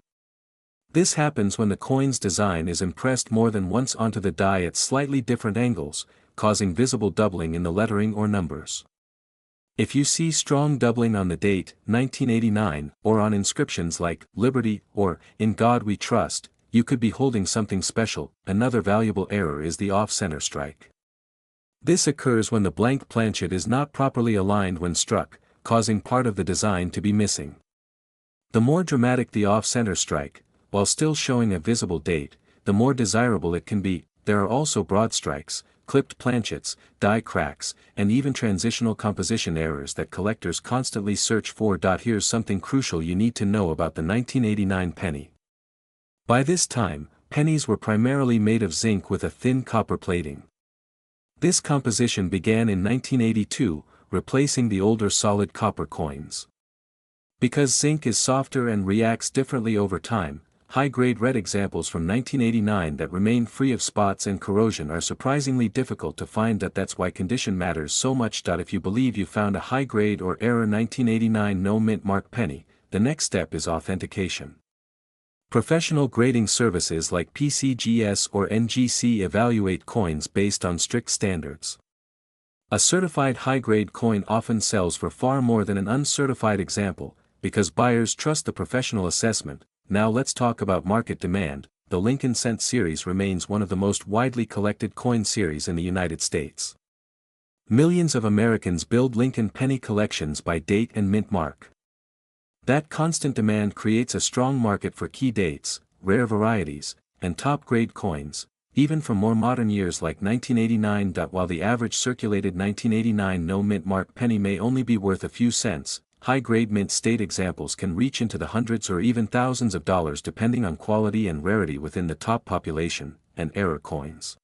This happens when the coin's design is impressed more than once onto the die at slightly different angles, causing visible doubling in the lettering or numbers. If you see strong doubling on the date, 1989, or on inscriptions like Liberty or In God We Trust, you could be holding something special. Another valuable error is the off-center strike. This occurs when the blank planchet is not properly aligned when struck, causing part of the design to be missing. The more dramatic the off-center strike, while still showing a visible date, the more desirable it can be. There are also broad strikes, clipped planchets, die cracks, and even transitional composition errors that collectors constantly search for. Here's something crucial you need to know about the 1989 penny. By this time, pennies were primarily made of zinc with a thin copper plating. This composition began in 1982, replacing the older solid copper coins. Because zinc is softer and reacts differently over time, high-grade red examples from 1989 that remain free of spots and corrosion are surprisingly difficult to find. That's why condition matters so much. If you believe you found a high-grade or error 1989 no mint mark penny, the next step is authentication. Professional grading services like PCGS or NGC evaluate coins based on strict standards. A certified high-grade coin often sells for far more than an uncertified example, because buyers trust the professional assessment. Now let's talk about market demand. The Lincoln Cent series remains one of the most widely collected coin series in the United States. Millions of Americans build Lincoln penny collections by date and mint mark. That constant demand creates a strong market for key dates, rare varieties, and top-grade coins, even from more modern years like 1989. While the average circulated 1989 no mint mark penny may only be worth a few cents, high-grade mint state examples can reach into the hundreds or even thousands of dollars depending on quality and rarity within the top population, and error coins.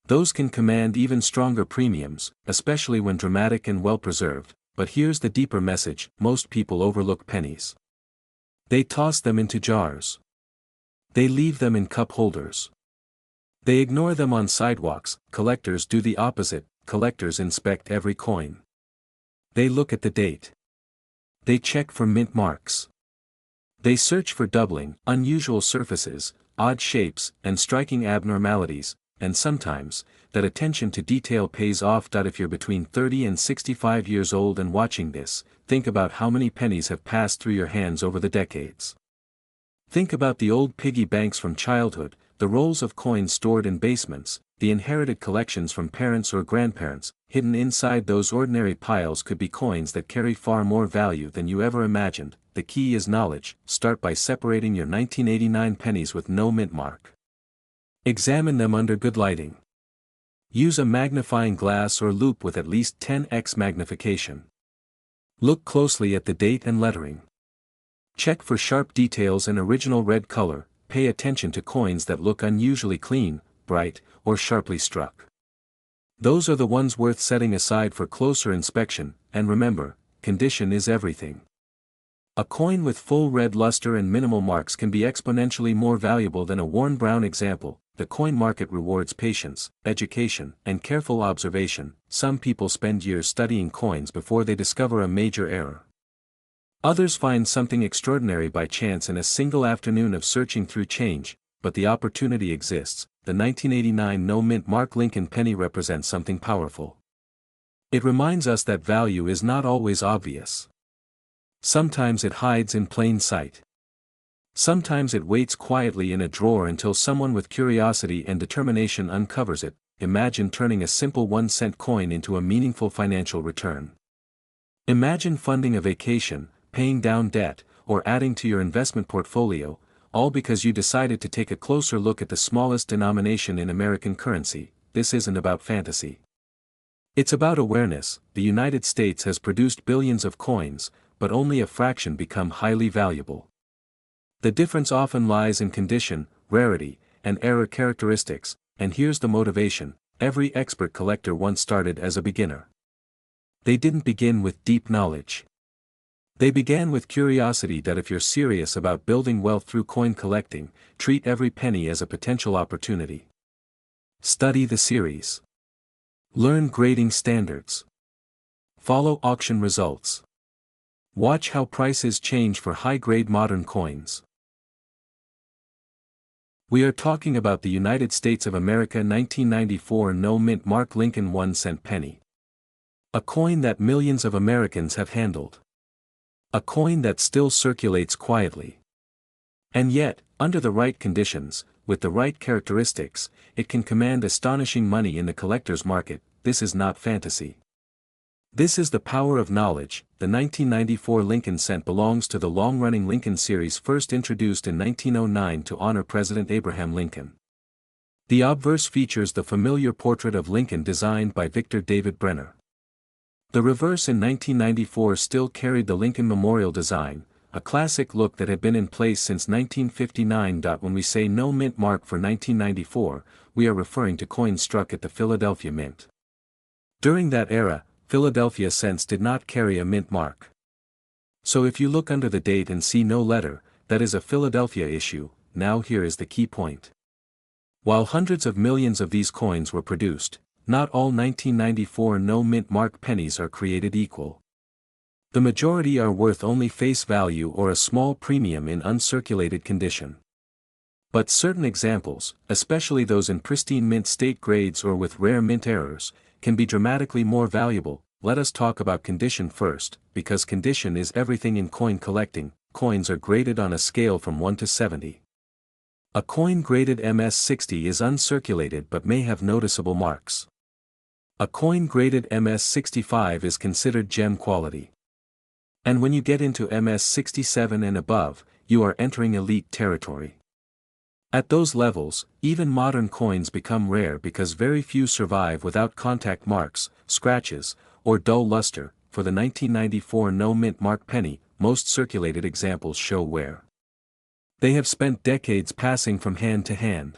Those can command even stronger premiums, especially when dramatic and well-preserved. But here's the deeper message: most people overlook pennies. They toss them into jars. They leave them in cup holders. They ignore them on sidewalks. Collectors do the opposite. Collectors inspect every coin. They look at the date. They check for mint marks. They search for doubling, unusual surfaces, odd shapes, and striking abnormalities, and sometimes, that attention to detail pays off. If you're between 30 and 65 years old and watching this, think about how many pennies have passed through your hands over the decades. Think about the old piggy banks from childhood, the rolls of coins stored in basements, the inherited collections from parents or grandparents. Hidden inside those ordinary piles could be coins that carry far more value than you ever imagined. The key is knowledge. Start by separating your 1989 pennies with no mint mark. Examine them under good lighting. Use a magnifying glass or loupe with at least 10x magnification. Look closely at the date and lettering. Check for sharp details and original red color. Pay attention to coins that look unusually clean, bright, or sharply struck. Those are the ones worth setting aside for closer inspection. And remember, condition is everything. A coin with full red luster and minimal marks can be exponentially more valuable than a worn brown example. The coin market rewards patience, education, and careful observation. Some people spend years studying coins before they discover a major error. Others find something extraordinary by chance in a single afternoon of searching through change, but the opportunity exists. The 1989 no-mint Mark Lincoln penny represents something powerful. It reminds us that value is not always obvious. Sometimes it hides in plain sight. Sometimes it waits quietly in a drawer until someone with curiosity and determination uncovers it. Imagine turning a simple 1-cent coin into a meaningful financial return. Imagine funding a vacation, paying down debt, or adding to your investment portfolio, all because you decided to take a closer look at the smallest denomination in American currency. This isn't about fantasy. It's about awareness. The United States has produced billions of coins, but only a fraction become highly valuable. The difference often lies in condition, rarity, and error characteristics, and here's the motivation: every expert collector once started as a beginner. They didn't begin with deep knowledge. They began with curiosity. That if you're serious about building wealth through coin collecting, treat every penny as a potential opportunity. Study the series. Learn grading standards. Follow auction results. Watch how prices change for high-grade modern coins. We are talking about the United States of America 1994 no-mint Mark Lincoln 1-cent penny. A coin that millions of Americans have handled. A coin that still circulates quietly. And yet, under the right conditions, with the right characteristics, it can command astonishing money in the collector's market. This is not fantasy. This is the power of knowledge. The 1994 Lincoln cent belongs to the long-running Lincoln series, first introduced in 1909 to honor President Abraham Lincoln. The obverse features the familiar portrait of Lincoln designed by Victor David Brenner. The reverse in 1994 still carried the Lincoln Memorial design, a classic look that had been in place since 1959. When we say no mint mark for 1994, we are referring to coins struck at the Philadelphia Mint. During that era, Philadelphia cents did not carry a mint mark. So if you look under the date and see no letter, that is a Philadelphia issue. Now here is the key point. While hundreds of millions of these coins were produced, not all 1994 no-mint mark pennies are created equal. The majority are worth only face value or a small premium in uncirculated condition. But certain examples, especially those in pristine mint state grades or with rare mint errors, can be dramatically more valuable. Let us talk about condition first, because condition is everything in coin collecting. Coins are graded on a scale from 1 to 70. A coin graded MS-60 is uncirculated but may have noticeable marks. A coin graded MS-65 is considered gem quality. And when you get into MS-67 and above, you are entering elite territory. At those levels, even modern coins become rare because very few survive without contact marks, scratches, or dull luster. For the 1994 no-mint mark penny, most circulated examples show wear. They have spent decades passing from hand to hand.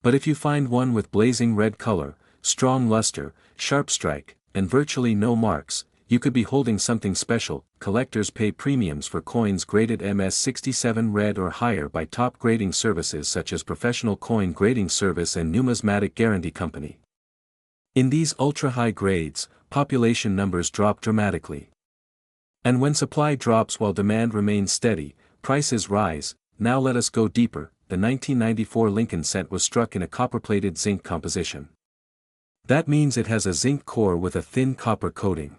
But if you find one with blazing red color, strong luster, sharp strike, and virtually no marks, you could be holding something special. Collectors pay premiums for coins graded MS-67 red or higher by top grading services such as Professional Coin Grading Service and Numismatic Guarantee Company. In these ultra-high grades, population numbers drop dramatically. And when supply drops while demand remains steady, prices rise. Now let us go deeper. The 1994 Lincoln cent was struck in a copper-plated zinc composition. That means it has a zinc core with a thin copper coating.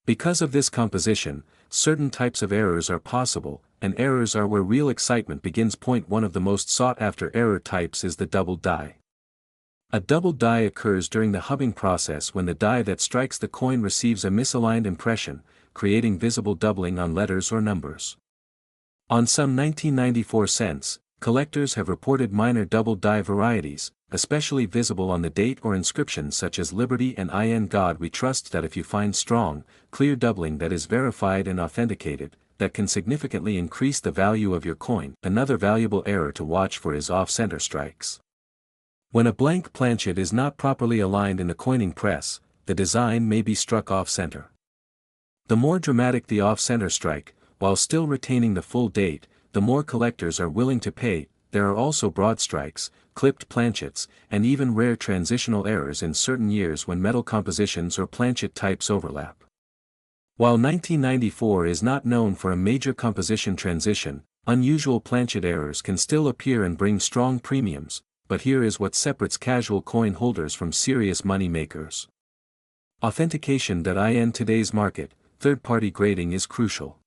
Because of this composition, certain types of errors are possible, and errors are where real excitement begins. Point one of the most sought-after error types is the doubled die. A doubled die occurs during the hubbing process when the die that strikes the coin receives a misaligned impression, creating visible doubling on letters or numbers. On some 1994 cents, collectors have reported minor doubled die varieties, especially visible on the date or inscriptions such as Liberty and In God We Trust. That if you find strong, clear doubling that is verified and authenticated, that can significantly increase the value of your coin. Another valuable error to watch for is off-center strikes. When a blank planchet is not properly aligned in the coining press, the design may be struck off-center. The more dramatic the off-center strike, while still retaining the full date, the more collectors are willing to pay. There are also broad strikes, clipped planchets, and even rare transitional errors in certain years when metal compositions or planchet types overlap. While 1994 is not known for a major composition transition, unusual planchet errors can still appear and bring strong premiums, but here is what separates casual coin holders from serious money makers. Authentication.in today's market, third-party grading is crucial.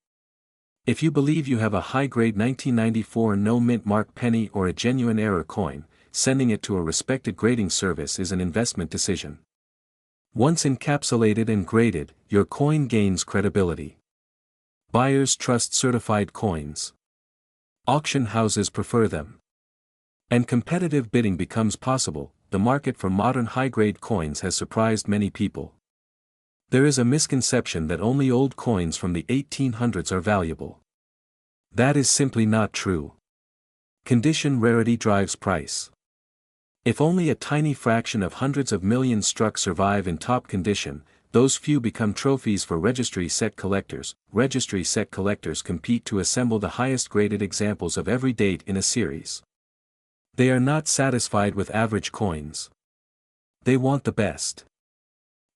If you believe you have a high-grade 1994 no-mint mark penny or a genuine error coin, sending it to a respected grading service is an investment decision. Once encapsulated and graded, your coin gains credibility. Buyers trust certified coins. Auction houses prefer them. And competitive bidding becomes possible. The market for modern high-grade coins has surprised many people. There is a misconception that only old coins from the 1800s are valuable. That is simply not true. Condition rarity drives price. If only a tiny fraction of hundreds of millions struck survive in top condition, those few become trophies for registry set collectors. Registry set collectors compete to assemble the highest graded examples of every date in a series. They are not satisfied with average coins. They want the best.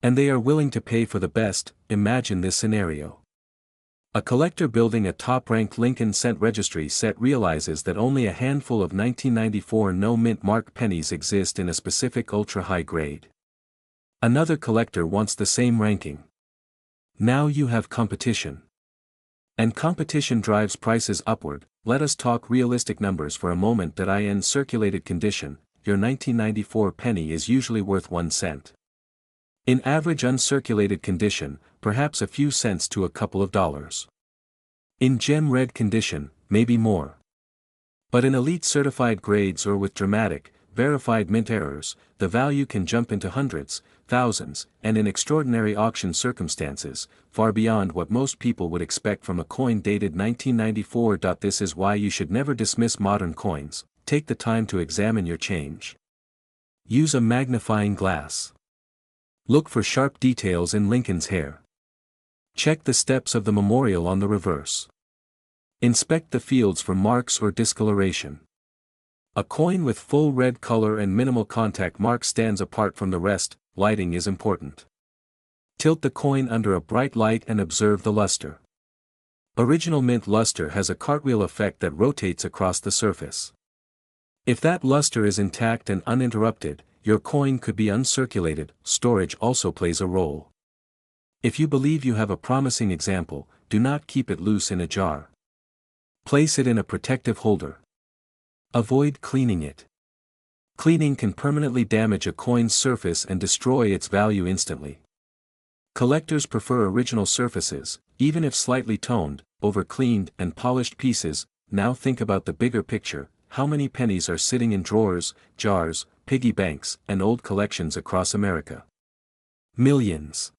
And they are willing to pay for the best. Imagine this scenario. A collector building a top-ranked Lincoln Cent registry set realizes that only a handful of 1994 no-mint mark pennies exist in a specific ultra-high grade. Another collector wants the same ranking. Now you have competition. And competition drives prices upward. Let us talk realistic numbers for a moment. In circulated condition, your 1994 penny is usually worth 1 cent. In average uncirculated condition, perhaps a few cents to a couple of dollars. In gem red condition, maybe more. But in elite certified grades or with dramatic, verified mint errors, the value can jump into hundreds, thousands, and in extraordinary auction circumstances, far beyond what most people would expect from a coin dated 1994. This is why you should never dismiss modern coins. Take the time to examine your change. Use a magnifying glass. Look for sharp details in Lincoln's hair. Check the steps of the memorial on the reverse. Inspect the fields for marks or discoloration. A coin with full red color and minimal contact marks stands apart from the rest. Lighting is important. Tilt the coin under a bright light and observe the luster. Original mint luster has a cartwheel effect that rotates across the surface. If that luster is intact and uninterrupted, your coin could be uncirculated. Storage also plays a role. If you believe you have a promising example, do not keep it loose in a jar. Place it in a protective holder. Avoid cleaning it. Cleaning can permanently damage a coin's surface and destroy its value instantly. Collectors prefer original surfaces, even if slightly toned, over cleaned and polished pieces. Now think about the bigger picture. How many pennies are sitting in drawers, jars, piggy banks, and old collections across America? Millions.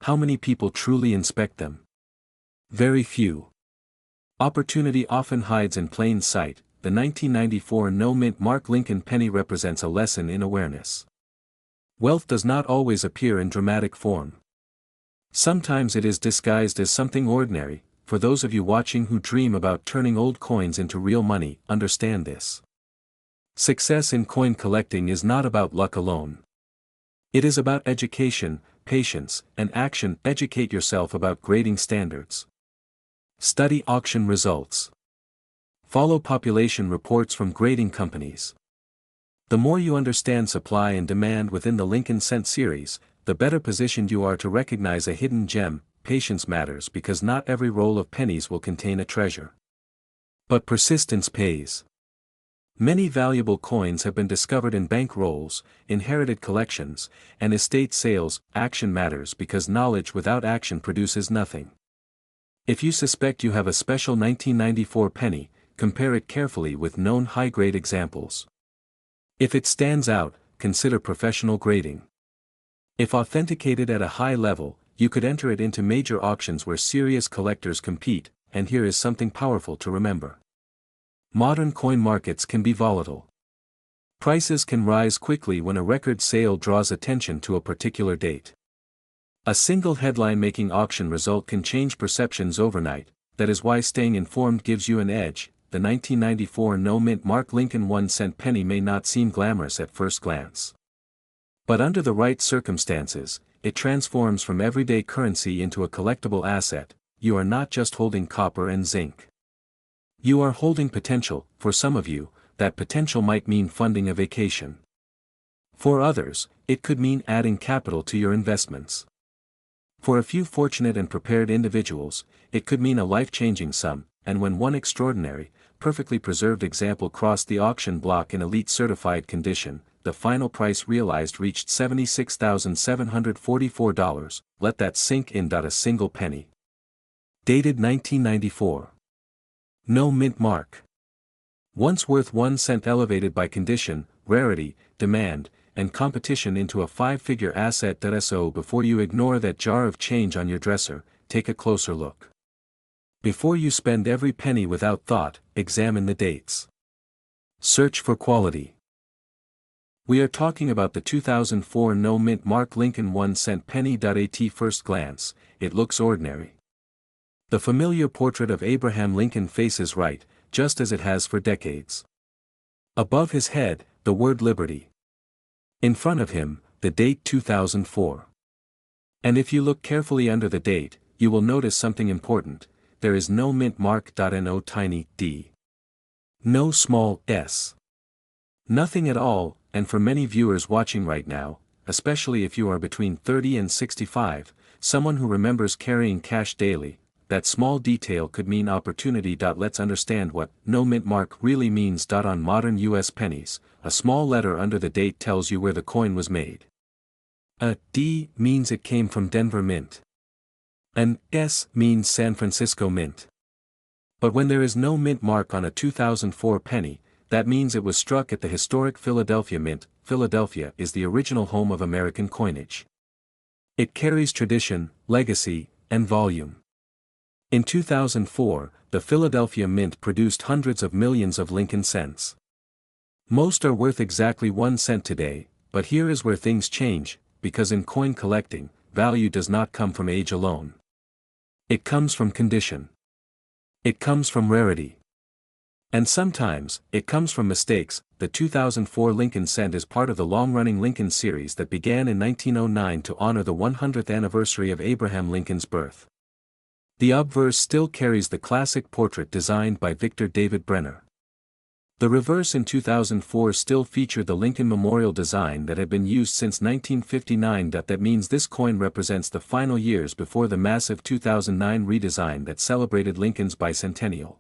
How many people truly inspect them? Very few. Opportunity often hides in plain sight. The 1994 no-mint mark Lincoln penny represents a lesson in awareness. Wealth does not always appear in dramatic form. Sometimes it is disguised as something ordinary. For those of you watching who dream about turning old coins into real money, understand this. Success in coin collecting is not about luck alone. It is about education, patience, and action. Educate yourself about grading standards. Study auction results. Follow population reports from grading companies. The more you understand supply and demand within the Lincoln Cent series, the better positioned you are to recognize a hidden gem. Patience matters because not every roll of pennies will contain a treasure. But persistence pays. Many valuable coins have been discovered in bank rolls, inherited collections, and estate sales. Action matters because knowledge without action produces nothing. If you suspect you have a special 1994 penny, compare it carefully with known high-grade examples. If it stands out, consider professional grading. If authenticated at a high level, you could enter it into major auctions where serious collectors compete. And here is something powerful to remember. Modern coin markets can be volatile. Prices can rise quickly when a record sale draws attention to a particular date. A single headline-making auction result can change perceptions overnight. that is why staying informed gives you an edge. The 1994 no-mint Mark Lincoln 1-cent penny may not seem glamorous at first glance. But under the right circumstances, it transforms from everyday currency into a collectible asset. You are not just holding copper and zinc. You are holding potential. For some of you, that potential might mean funding a vacation. For others, it could mean adding capital to your investments. For a few fortunate and prepared individuals, it could mean a life-changing sum, and when one extraordinary, perfectly preserved example crossed the auction block in elite certified condition, the final price realized reached $76,744, let that sink in. A single penny. Dated 1994. No mint mark. Once worth 1 cent, elevated by condition, rarity, demand, and competition into a 5-figure asset. So before you ignore that jar of change on your dresser, take a closer look. Before you spend every penny without thought, examine the dates. Search for quality. We are talking about the 2004 no-mint Mark Lincoln 1-cent penny. At first glance, it looks ordinary. The familiar portrait of Abraham Lincoln faces right, just as it has for decades. Above his head, the word liberty. In front of him, the date 2004. And if you look carefully under the date, you will notice something important. There is no mint mark. No tiny d. No small s. Nothing at all. And for many viewers watching right now, especially if you are between 30 and 65, someone who remembers carrying cash daily, that small detail could mean opportunity. Let's understand what no mint mark really means. On modern US pennies, a small letter under the date tells you where the coin was made. A D means it came from Denver Mint. An S means San Francisco Mint. But when there is no mint mark on a 2004 penny, that means it was struck at the historic Philadelphia Mint. Philadelphia is the original home of American coinage. It carries tradition, legacy, and volume. In 2004, the Philadelphia Mint produced hundreds of millions of Lincoln cents. Most are worth exactly 1 cent today, but here is where things change, because in coin collecting, value does not come from age alone. It comes from condition. It comes from rarity. And sometimes, it comes from mistakes. The 2004 Lincoln cent is part of the long-running Lincoln series that began in 1909 to honor the 100th anniversary of Abraham Lincoln's birth. The obverse still carries the classic portrait designed by Victor David Brenner. The reverse in 2004 still featured the Lincoln Memorial design that had been used since 1959. That means this coin represents the final years before the massive 2009 redesign that celebrated Lincoln's bicentennial.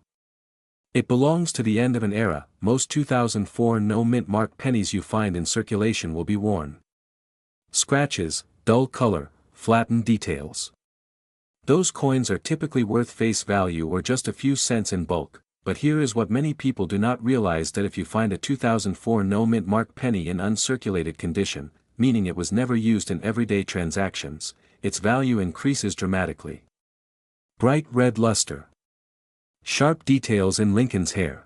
It belongs to the end of an era. Most 2004 no-mint mark pennies you find in circulation will be worn. Scratches, dull color, flattened details. Those coins are typically worth face value or just a few cents in bulk, but here is what many people do not realize: that if you find a 2004 no-mint mark penny in uncirculated condition, meaning it was never used in everyday transactions, its value increases dramatically. Bright red luster. Sharp details in Lincoln's hair.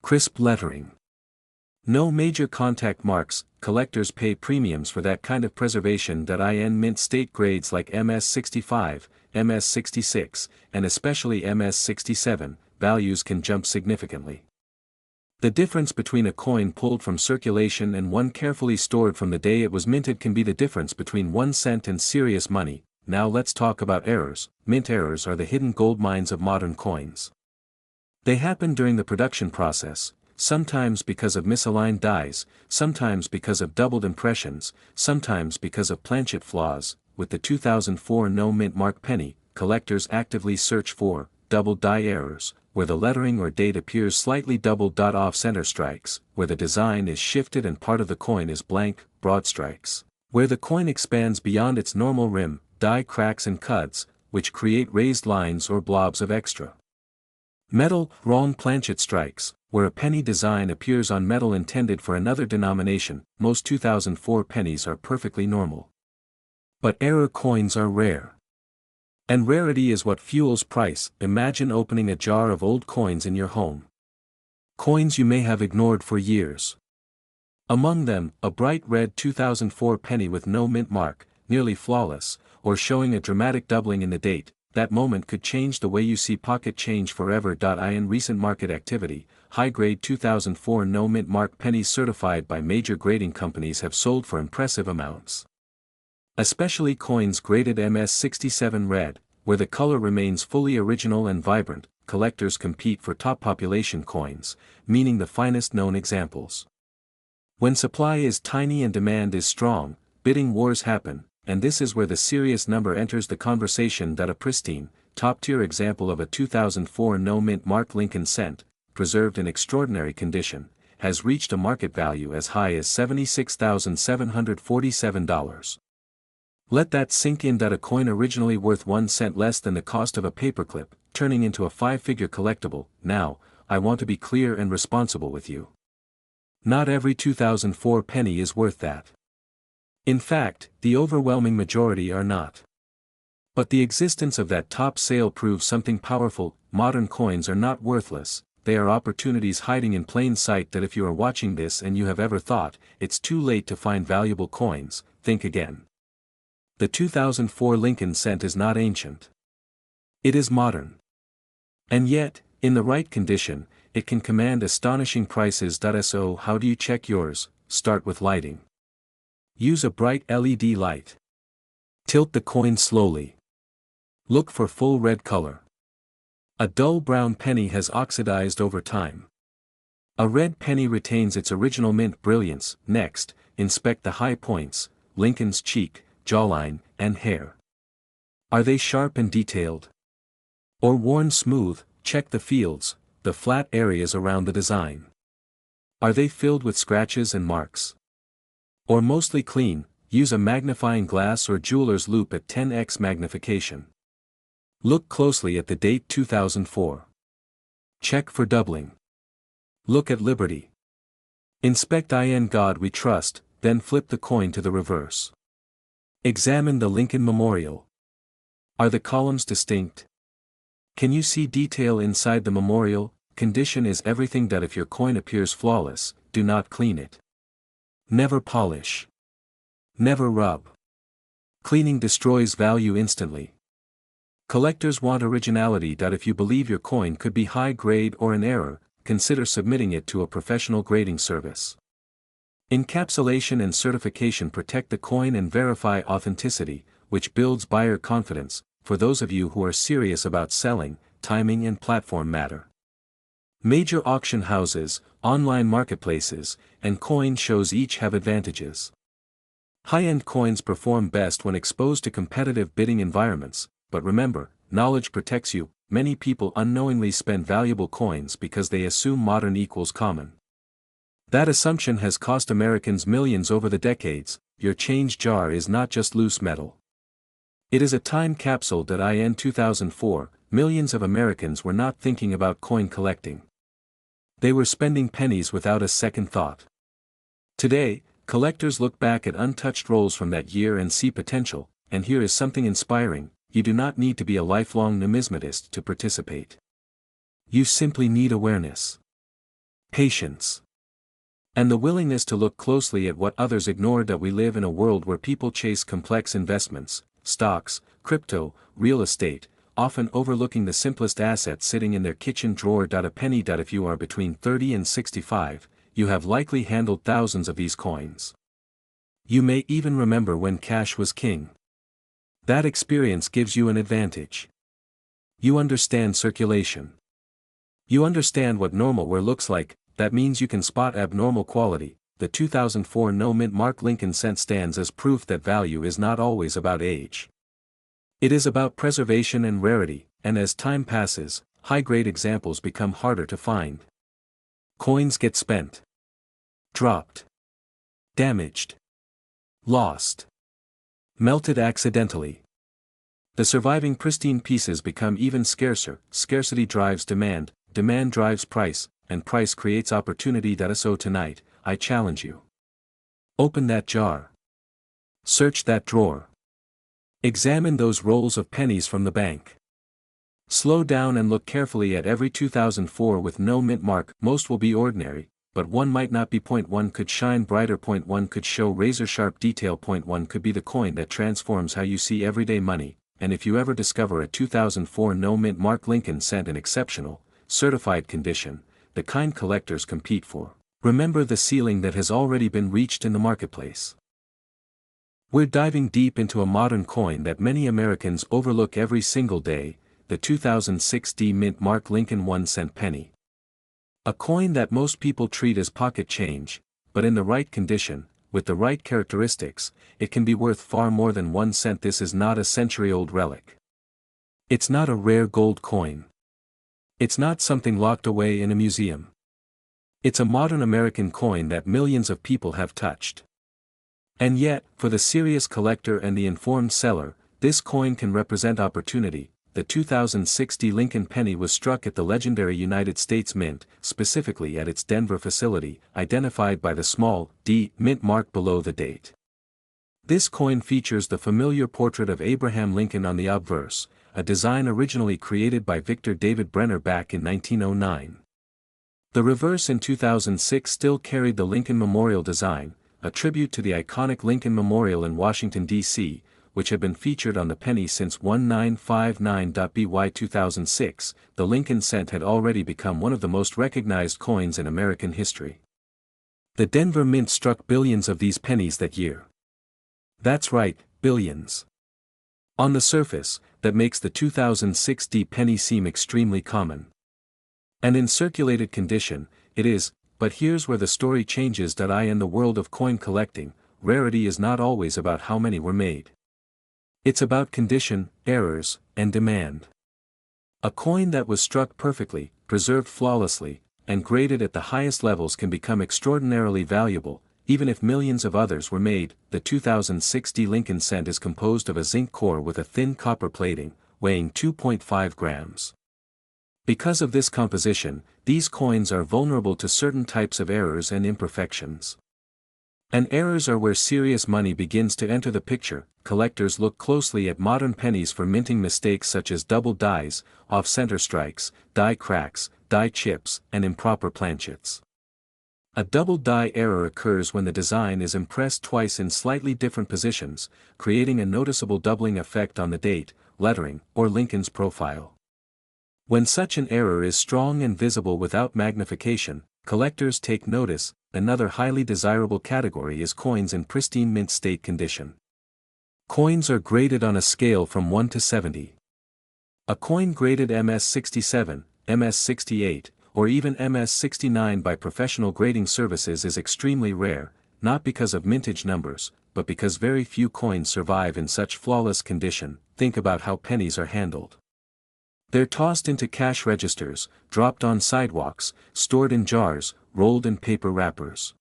Crisp lettering. No major contact marks. Collectors pay premiums for that kind of preservation. In mint state grades like MS65, MS66, and especially MS67, values can jump significantly. The difference between a coin pulled from circulation and one carefully stored from the day it was minted can be the difference between 1 cent and serious money. Now let's talk about errors. Mint errors are the hidden gold mines of modern coins. They happen during the production process, sometimes because of misaligned dies, sometimes because of doubled impressions, sometimes because of planchet flaws. With the 2004 no-mint mark penny, collectors actively search for double die errors, where the lettering or date appears slightly doubled. Off-center strikes, where the design is shifted and part of the coin is blank. Broad strikes, where the coin expands beyond its normal rim. Die cracks and cuts, which create raised lines or blobs of extra metal. Wrong planchet strikes, where a penny design appears on metal intended for another denomination. Most 2004 pennies are perfectly normal. But error coins are rare. And rarity is what fuels price. Imagine opening a jar of old coins in your home. Coins you may have ignored for years. Among them, a bright red 2004 penny with no mint mark, nearly flawless, or showing a dramatic doubling in the date. that moment could change the way you see pocket change forever. In recent market activity, high-grade 2004 no-mint mark pennies certified by major grading companies have sold for impressive amounts. Especially coins graded MS67 red, where the color remains fully original and vibrant, collectors compete for top population coins, meaning the finest known examples. When supply is tiny and demand is strong, bidding wars happen, and this is where the serious number enters the conversation. A pristine, top-tier example of a 2004 no-mint mark Lincoln cent, preserved in extraordinary condition, has reached a market value as high as $76,747. Let that sink in. A coin originally worth 1 cent less than the cost of a paperclip, turning into a 5-figure collectible. Now, I want to be clear and responsible with you. Not every 2004 penny is worth that. In fact, the overwhelming majority are not. But the existence of that top sale proves something powerful. Modern coins are not worthless, they are opportunities hiding in plain sight. If you are watching this and you have ever thought, it's too late to find valuable coins, think again. The 2004 Lincoln cent is not ancient. It is modern. And yet, in the right condition, it can command astonishing prices. So how do you check yours? Start with lighting. Use a bright LED light. Tilt the coin slowly. Look for full red color. A dull brown penny has oxidized over time. A red penny retains its original mint brilliance. Next, inspect the high points, Lincoln's cheek, jawline, and hair. Are they sharp and detailed? Or worn smooth? Check the fields, the flat areas around the design. Are they filled with scratches and marks? Or mostly clean? Use a magnifying glass or jeweler's loupe at 10x magnification. Look closely at the date 2004. Check for doubling. Look at Liberty. Inspect In God We Trust, then flip the coin to the reverse. Examine the Lincoln Memorial. Are the columns distinct? Can you see detail inside the memorial? Condition is everything. If your coin appears flawless, do not clean it. Never polish. Never rub. Cleaning destroys value instantly. Collectors want originality. If you believe your coin could be high grade or an error, consider submitting it to a professional grading service. Encapsulation and certification protect the coin and verify authenticity, which builds buyer confidence. For those of you who are serious about selling, timing and platform matter. Major auction houses, online marketplaces, and coin shows each have advantages. High-end coins perform best when exposed to competitive bidding environments, but remember, knowledge protects you. Many people unknowingly spend valuable coins because they assume modern equals common. That assumption has cost Americans millions over the decades. Your change jar is not just loose metal. It is a time capsule. In 2004, millions of Americans were not thinking about coin collecting. They were spending pennies without a second thought. Today, collectors look back at untouched rolls from that year and see potential, and here is something inspiring: you do not need to be a lifelong numismatist to participate. You simply need awareness, patience, and the willingness to look closely at what others ignore. We live in a world where people chase complex investments, stocks, crypto, real estate, often overlooking the simplest asset sitting in their kitchen drawer. A penny. If you are between 30 and 65, you have likely handled thousands of these coins. You may even remember when cash was king. That experience gives you an advantage. You understand circulation. You understand what normal wear looks like. That means you can spot abnormal quality. The 2004 no-mint mark Lincoln cent stands as proof that value is not always about age. It is about preservation and rarity, and as time passes, high-grade examples become harder to find. Coins get spent, dropped, damaged, lost, melted accidentally. The surviving pristine pieces become even scarcer. Scarcity drives demand, demand drives price, and price creates opportunity. So tonight, I challenge you. Open that jar. Search that drawer. Examine those rolls of pennies from the bank. Slow down and look carefully at every 2004 with no mint mark. Most will be ordinary, but one might not be. Point 1 could shine brighter. Point 1 could show razor-sharp detail. Point 1 could be the coin that transforms how you see everyday money, and if you ever discover a 2004 no-mint Mark Lincoln cent in exceptional, certified condition, the kind collectors compete for, remember the ceiling that has already been reached in the marketplace. We're diving deep into a modern coin that many Americans overlook every single day, the 2006 D-Mint Mark Lincoln 1-cent penny. A coin that most people treat as pocket change, but in the right condition, with the right characteristics, it can be worth far more than 1 cent. This is not a century-old relic. It's not a rare gold coin. It's not something locked away in a museum. It's a modern American coin that millions of people have touched. And yet, for the serious collector and the informed seller, this coin can represent opportunity. The 2006 D Lincoln penny was struck at the legendary United States Mint, specifically at its Denver facility, identified by the small D mint mark below the date. This coin features the familiar portrait of Abraham Lincoln on the obverse, a design originally created by Victor David Brenner back in 1909. The reverse in 2006 still carried the Lincoln Memorial design, a tribute to the iconic Lincoln Memorial in Washington, D.C., which had been featured on the penny since 1959. By 2006, the Lincoln cent had already become one of the most recognized coins in American history. The Denver Mint struck billions of these pennies that year. That's right, billions. On the surface, that makes the 2006 D penny seem extremely common. And in circulated condition, it is, but here's where the story changes. In the world of coin collecting, rarity is not always about how many were made. It's about condition, errors, and demand. A coin that was struck perfectly, preserved flawlessly, and graded at the highest levels can become extraordinarily valuable, even if millions of others were made. The 2006 D Lincoln cent is composed of a zinc core with a thin copper plating, weighing 2.5 grams. Because of this composition, these coins are vulnerable to certain types of errors and imperfections. And errors are where serious money begins to enter the picture. Collectors look closely at modern pennies for minting mistakes such as double dies, off-center strikes, die cracks, die chips, and improper planchets. A double die error occurs when the design is impressed twice in slightly different positions, creating a noticeable doubling effect on the date, lettering, or Lincoln's profile. When such an error is strong and visible without magnification, collectors take notice. Another highly desirable category is coins in pristine mint state condition. Coins are graded on a scale from 1 to 70. A coin graded MS67, MS68, or even MS69 by professional grading services is extremely rare, not because of mintage numbers, but because very few coins survive in such flawless condition. Think about how pennies are handled. They're tossed into cash registers, dropped on sidewalks, stored in jars, rolled in paper wrappers.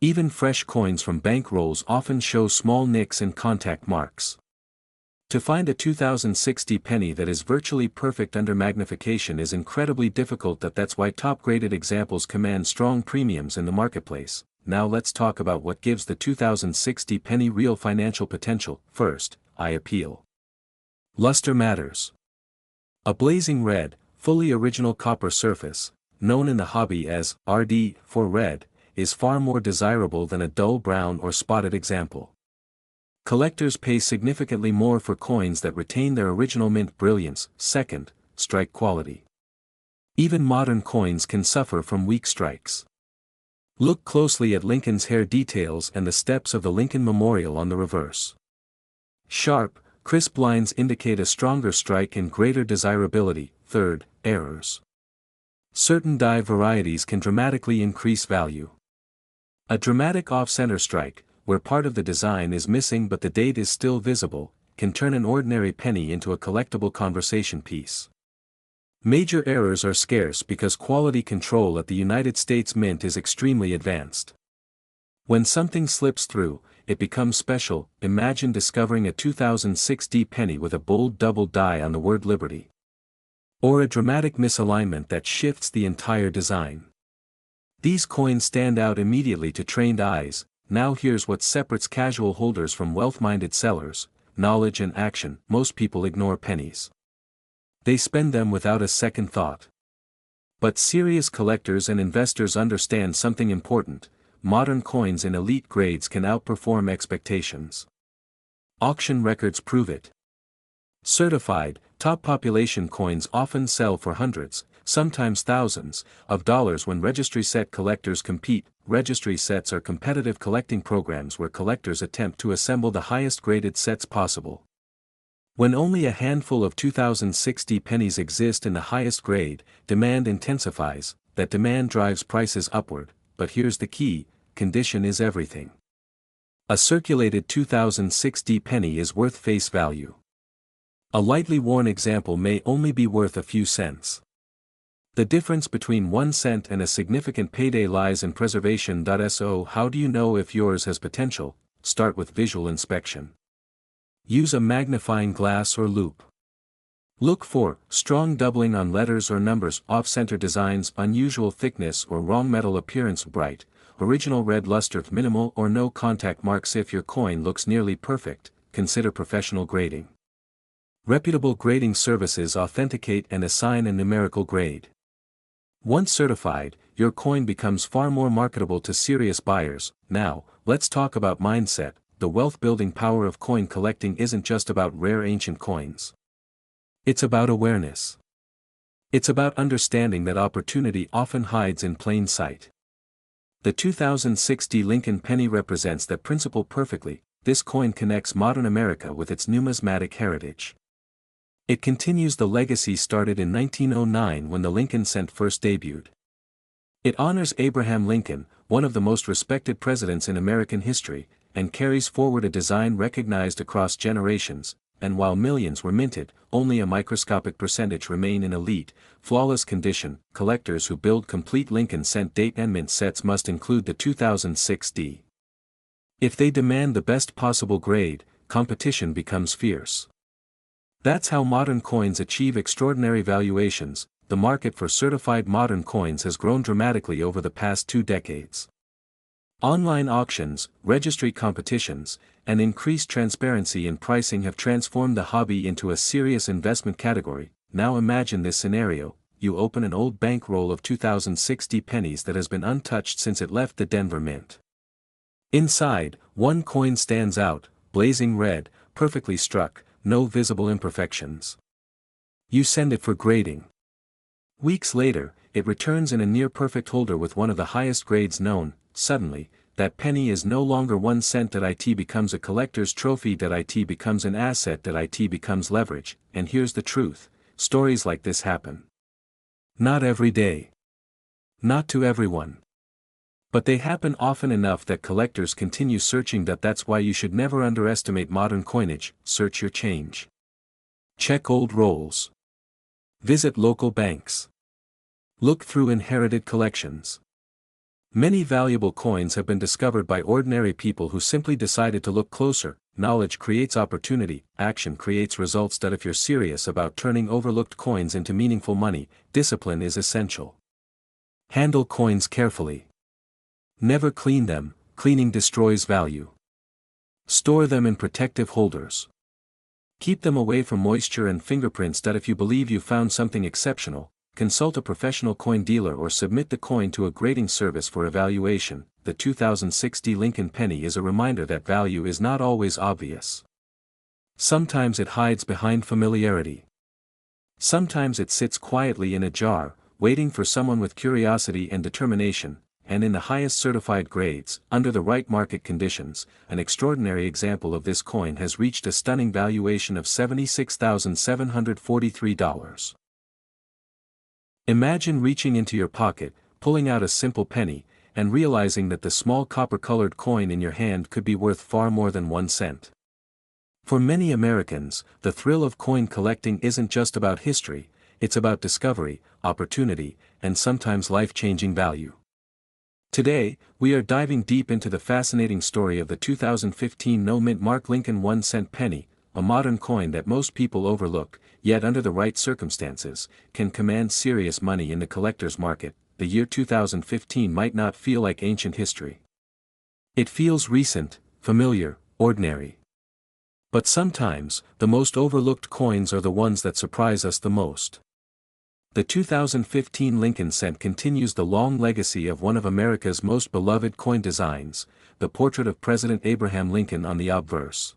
Even fresh coins from bank rolls often show small nicks and contact marks. To find a 2006 D penny that is virtually perfect under magnification is incredibly difficult. That's why top-graded examples command strong premiums in the marketplace. Now let's talk about what gives the 2006 D penny real financial potential. First, eye appeal. Luster matters. A blazing red, fully original copper surface, known in the hobby as RD for red, is far more desirable than a dull brown or spotted example. Collectors pay significantly more for coins that retain their original mint brilliance. Second, strike quality. Even modern coins can suffer from weak strikes. Look closely at Lincoln's hair details and the steps of the Lincoln Memorial on the reverse. Sharp, crisp lines indicate a stronger strike and greater desirability. Third, errors. Certain die varieties can dramatically increase value. A dramatic off-center strike, where part of the design is missing but the date is still visible, can turn an ordinary penny into a collectible conversation piece. Major errors are scarce because quality control at the United States Mint is extremely advanced. When something slips through, it becomes special. Imagine discovering a 2006 D penny with a bold double die on the word Liberty. Or a dramatic misalignment that shifts the entire design. These coins stand out immediately to trained eyes. Now here's what separates casual holders from wealth-minded sellers: knowledge and action. Most people ignore pennies. They spend them without a second thought. But serious collectors and investors understand something important: modern coins in elite grades can outperform expectations. Auction records prove it. Certified, top population coins often sell for hundreds, sometimes thousands, of dollars when registry set collectors compete. Registry sets are competitive collecting programs where collectors attempt to assemble the highest graded sets possible. When only a handful of 2060 pennies exist in the highest grade, demand intensifies. That demand drives prices upward, but here's the key: condition is everything. A circulated 2060 penny is worth face value. A lightly worn example may only be worth a few cents. The difference between 1 cent and a significant payday lies in preservation. So how do you know if yours has potential? Start with visual inspection. Use a magnifying glass or loupe. Look for strong doubling on letters or numbers, off-center designs, unusual thickness or wrong metal appearance, bright, original red luster, minimal or no contact marks. If your coin looks nearly perfect, consider professional grading. Reputable grading services authenticate and assign a numerical grade. Once certified, your coin becomes far more marketable to serious buyers. Now, let's talk about mindset. The wealth-building power of coin collecting isn't just about rare ancient coins. It's about awareness. It's about understanding that opportunity often hides in plain sight. The 2060 Lincoln penny represents that principle perfectly. This coin connects modern America with its numismatic heritage. It continues the legacy started in 1909 when the Lincoln cent first debuted. It honors Abraham Lincoln, one of the most respected presidents in American history, and carries forward a design recognized across generations. And while millions were minted, only a microscopic percentage remain in elite, flawless condition. Collectors who build complete Lincoln cent date and mint sets must include the 2006 If they demand the best possible grade, competition becomes fierce. That's how modern coins achieve extraordinary valuations. The market for certified modern coins has grown dramatically over the past 2 decades. Online auctions, registry competitions, and increased transparency in pricing have transformed the hobby into a serious investment category. Now imagine this scenario: you open an old bank roll of 2060 pennies that has been untouched since it left the Denver Mint. Inside, one coin stands out, blazing red, perfectly struck, no visible imperfections. You send it for grading. Weeks later, it returns in a near-perfect holder with one of the highest grades known. Suddenly, that penny is no longer 1 cent. It becomes a collector's trophy. It becomes an asset. It becomes leverage. And here's the truth: stories like this happen. Not every day. Not to everyone. But they happen often enough that collectors continue searching. That's why you should never underestimate modern coinage. Search your change. Check old rolls. Visit local banks. Look through inherited collections. Many valuable coins have been discovered by ordinary people who simply decided to look closer. Knowledge creates opportunity, action creates results. If you're serious about turning overlooked coins into meaningful money, discipline is essential. Handle coins carefully. Never clean them. Cleaning destroys value. Store them in protective holders. Keep them away from moisture and fingerprints. If you believe you found something exceptional, consult a professional coin dealer or submit the coin to a grading service for evaluation. The 2060 Lincoln penny is a reminder that value is not always obvious. Sometimes it hides behind familiarity. Sometimes it sits quietly in a jar, waiting for someone with curiosity and determination. And in the highest certified grades, under the right market conditions, an extraordinary example of this coin has reached a stunning valuation of $76,743. Imagine reaching into your pocket, pulling out a simple penny, and realizing that the small copper-colored coin in your hand could be worth far more than 1 cent. For many Americans, the thrill of coin collecting isn't just about history, it's about discovery, opportunity, and sometimes life-changing value. Today, we are diving deep into the fascinating story of the 2015 no-mint Mark Lincoln 1-cent penny, a modern coin that most people overlook, yet under the right circumstances, can command serious money in the collector's market. The year 2015 might not feel like ancient history. It feels recent, familiar, ordinary. But sometimes, the most overlooked coins are the ones that surprise us the most. The 2015 Lincoln cent continues the long legacy of one of America's most beloved coin designs, the portrait of President Abraham Lincoln on the obverse.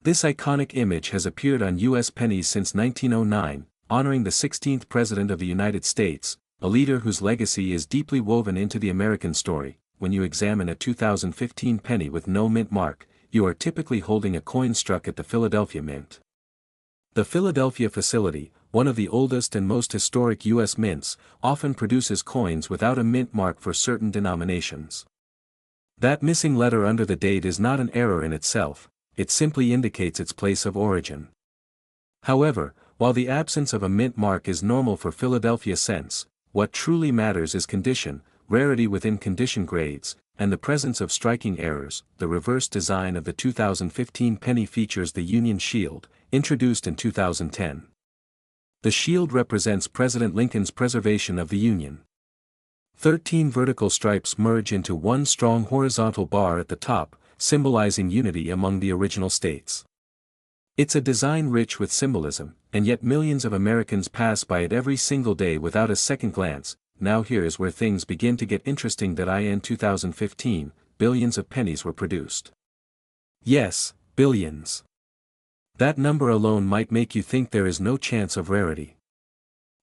This iconic image has appeared on U.S. pennies since 1909, honoring the 16th President of the United States, a leader whose legacy is deeply woven into the American story. When you examine a 2015 penny with no mint mark, you are typically holding a coin struck at the Philadelphia Mint. The Philadelphia facility, one of the oldest and most historic U.S. mints, often produces coins without a mint mark for certain denominations. That missing letter under the date is not an error in itself, it simply indicates its place of origin. However, while the absence of a mint mark is normal for Philadelphia cents, what truly matters is condition, rarity within condition grades, and the presence of striking errors. The reverse design of the 2015 penny features the Union Shield, introduced in 2010. The shield represents President Lincoln's preservation of the Union. 13 vertical stripes merge into one strong horizontal bar at the top, symbolizing unity among the original states. It's a design rich with symbolism, and yet millions of Americans pass by it every single day without a second glance. Now here is where things begin to get interesting. In 2015, billions of pennies were produced. Yes, billions. That number alone might make you think there is no chance of rarity.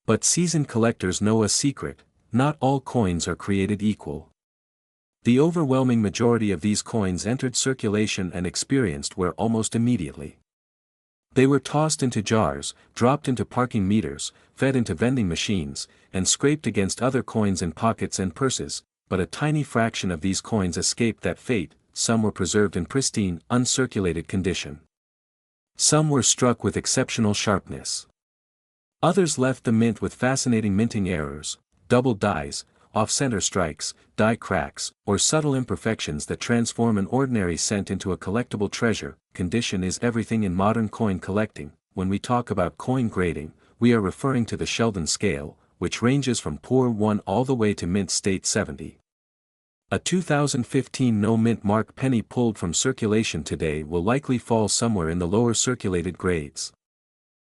But seasoned collectors know a secret: not all coins are created equal. The overwhelming majority of these coins entered circulation and experienced wear almost immediately. They were tossed into jars, dropped into parking meters, fed into vending machines, and scraped against other coins in pockets and purses, but a tiny fraction of these coins escaped that fate. Some were preserved in pristine, uncirculated condition. Some were struck with exceptional sharpness. Others left the mint with fascinating minting errors, double dies, off-center strikes, die cracks, or subtle imperfections that transform an ordinary cent into a collectible treasure. Condition is everything in modern coin collecting. When we talk about coin grading, we are referring to the Sheldon scale, which ranges from poor 1 all the way to mint state 70. A 2015 no-mint mark penny pulled from circulation today will likely fall somewhere in the lower circulated grades.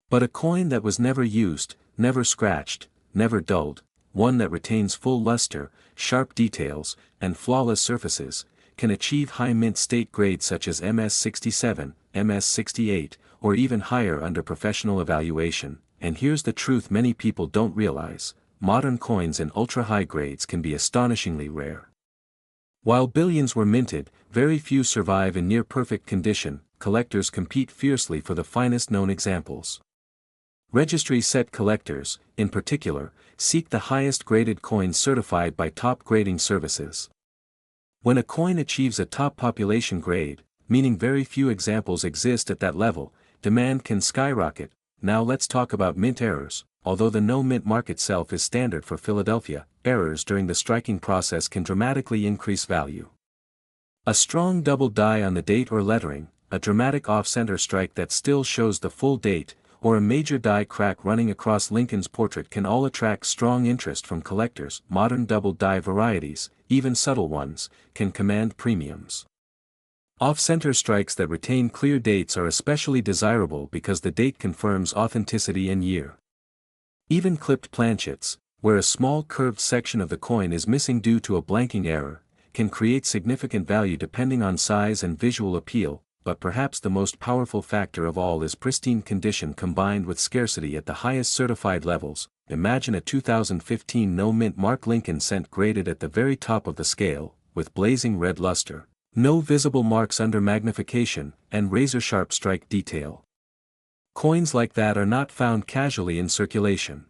But a coin that was never used, never scratched, never dulled, one that retains full luster, sharp details, and flawless surfaces, can achieve high mint state grades such as MS67, MS68, or even higher under professional evaluation. And here's the truth many people don't realize: modern coins in ultra-high grades can be astonishingly rare. While billions were minted, very few survive in near-perfect condition. Collectors compete fiercely for the finest known examples. Registry set collectors, in particular, seek the highest graded coins certified by top grading services. When a coin achieves a top population grade, meaning very few examples exist at that level, demand can skyrocket. Now let's talk about mint errors. Although the no-mint mark itself is standard for Philadelphia, errors during the striking process can dramatically increase value. A strong double die on the date or lettering, a dramatic off-center strike that still shows the full date, or a major die crack running across Lincoln's portrait can all attract strong interest from collectors. Modern double die varieties, even subtle ones, can command premiums. Off-center strikes that retain clear dates are especially desirable because the date confirms authenticity and year. Even clipped planchets, where a small curved section of the coin is missing due to a blanking error, can create significant value depending on size and visual appeal. But perhaps the most powerful factor of all is pristine condition combined with scarcity at the highest certified levels. Imagine a 2015 no-mint mark Lincoln cent graded at the very top of the scale, with blazing red luster, no visible marks under magnification, and razor-sharp strike detail. Coins like that are not found casually in circulation.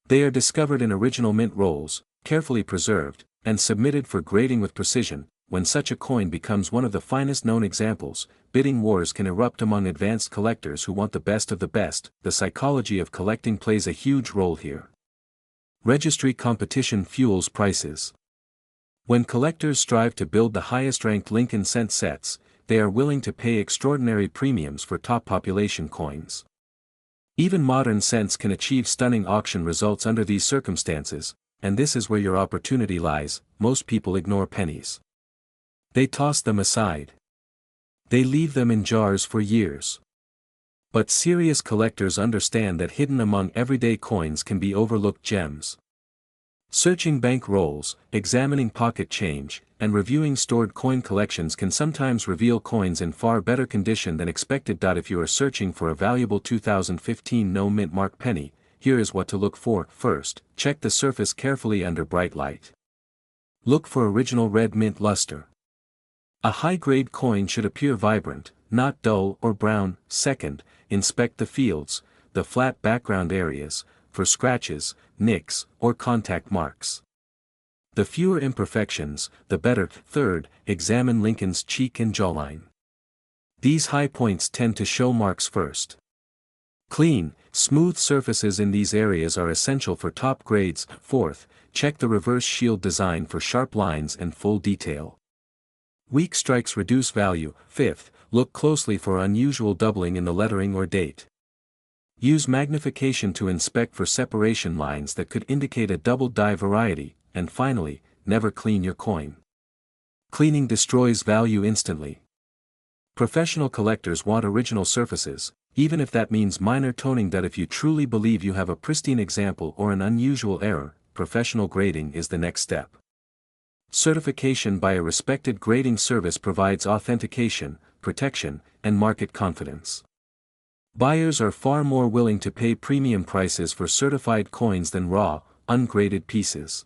They are discovered in original mint rolls, carefully preserved, and submitted for grading with precision. When such a coin becomes one of the finest known examples, bidding wars can erupt among advanced collectors who want the best of the best. The psychology of collecting plays a huge role here. Registry competition fuels prices. When collectors strive to build the highest-ranked Lincoln cent sets, they are willing to pay extraordinary premiums for top population coins. Even modern cents can achieve stunning auction results under these circumstances, and this is where your opportunity lies. Most people ignore pennies. They toss them aside. They leave them in jars for years. But serious collectors understand that hidden among everyday coins can be overlooked gems. Searching bank rolls, examining pocket change, and reviewing stored coin collections can sometimes reveal coins in far better condition than expected. If you are searching for a valuable 2015 no-mint mark penny, here is what to look for. First, check the surface carefully under bright light. Look for original red mint luster. A high-grade coin should appear vibrant, not dull or brown. Second, inspect the fields, the flat background areas, for scratches, nicks, or contact marks. The fewer imperfections, the better. Third, examine Lincoln's cheek and jawline. These high points tend to show marks first. Clean, smooth surfaces in these areas are essential for top grades. Fourth, check the reverse shield design for sharp lines and full detail. Weak strikes reduce value. Fifth, look closely for unusual doubling in the lettering or date. Use magnification to inspect for separation lines that could indicate a double die variety. And finally, never clean your coin. Cleaning destroys value instantly. Professional collectors want original surfaces, even if that means minor toning. If you truly believe you have a pristine example or an unusual error, professional grading is the next step. Certification by a respected grading service provides authentication, protection, and market confidence. Buyers are far more willing to pay premium prices for certified coins than raw, ungraded pieces.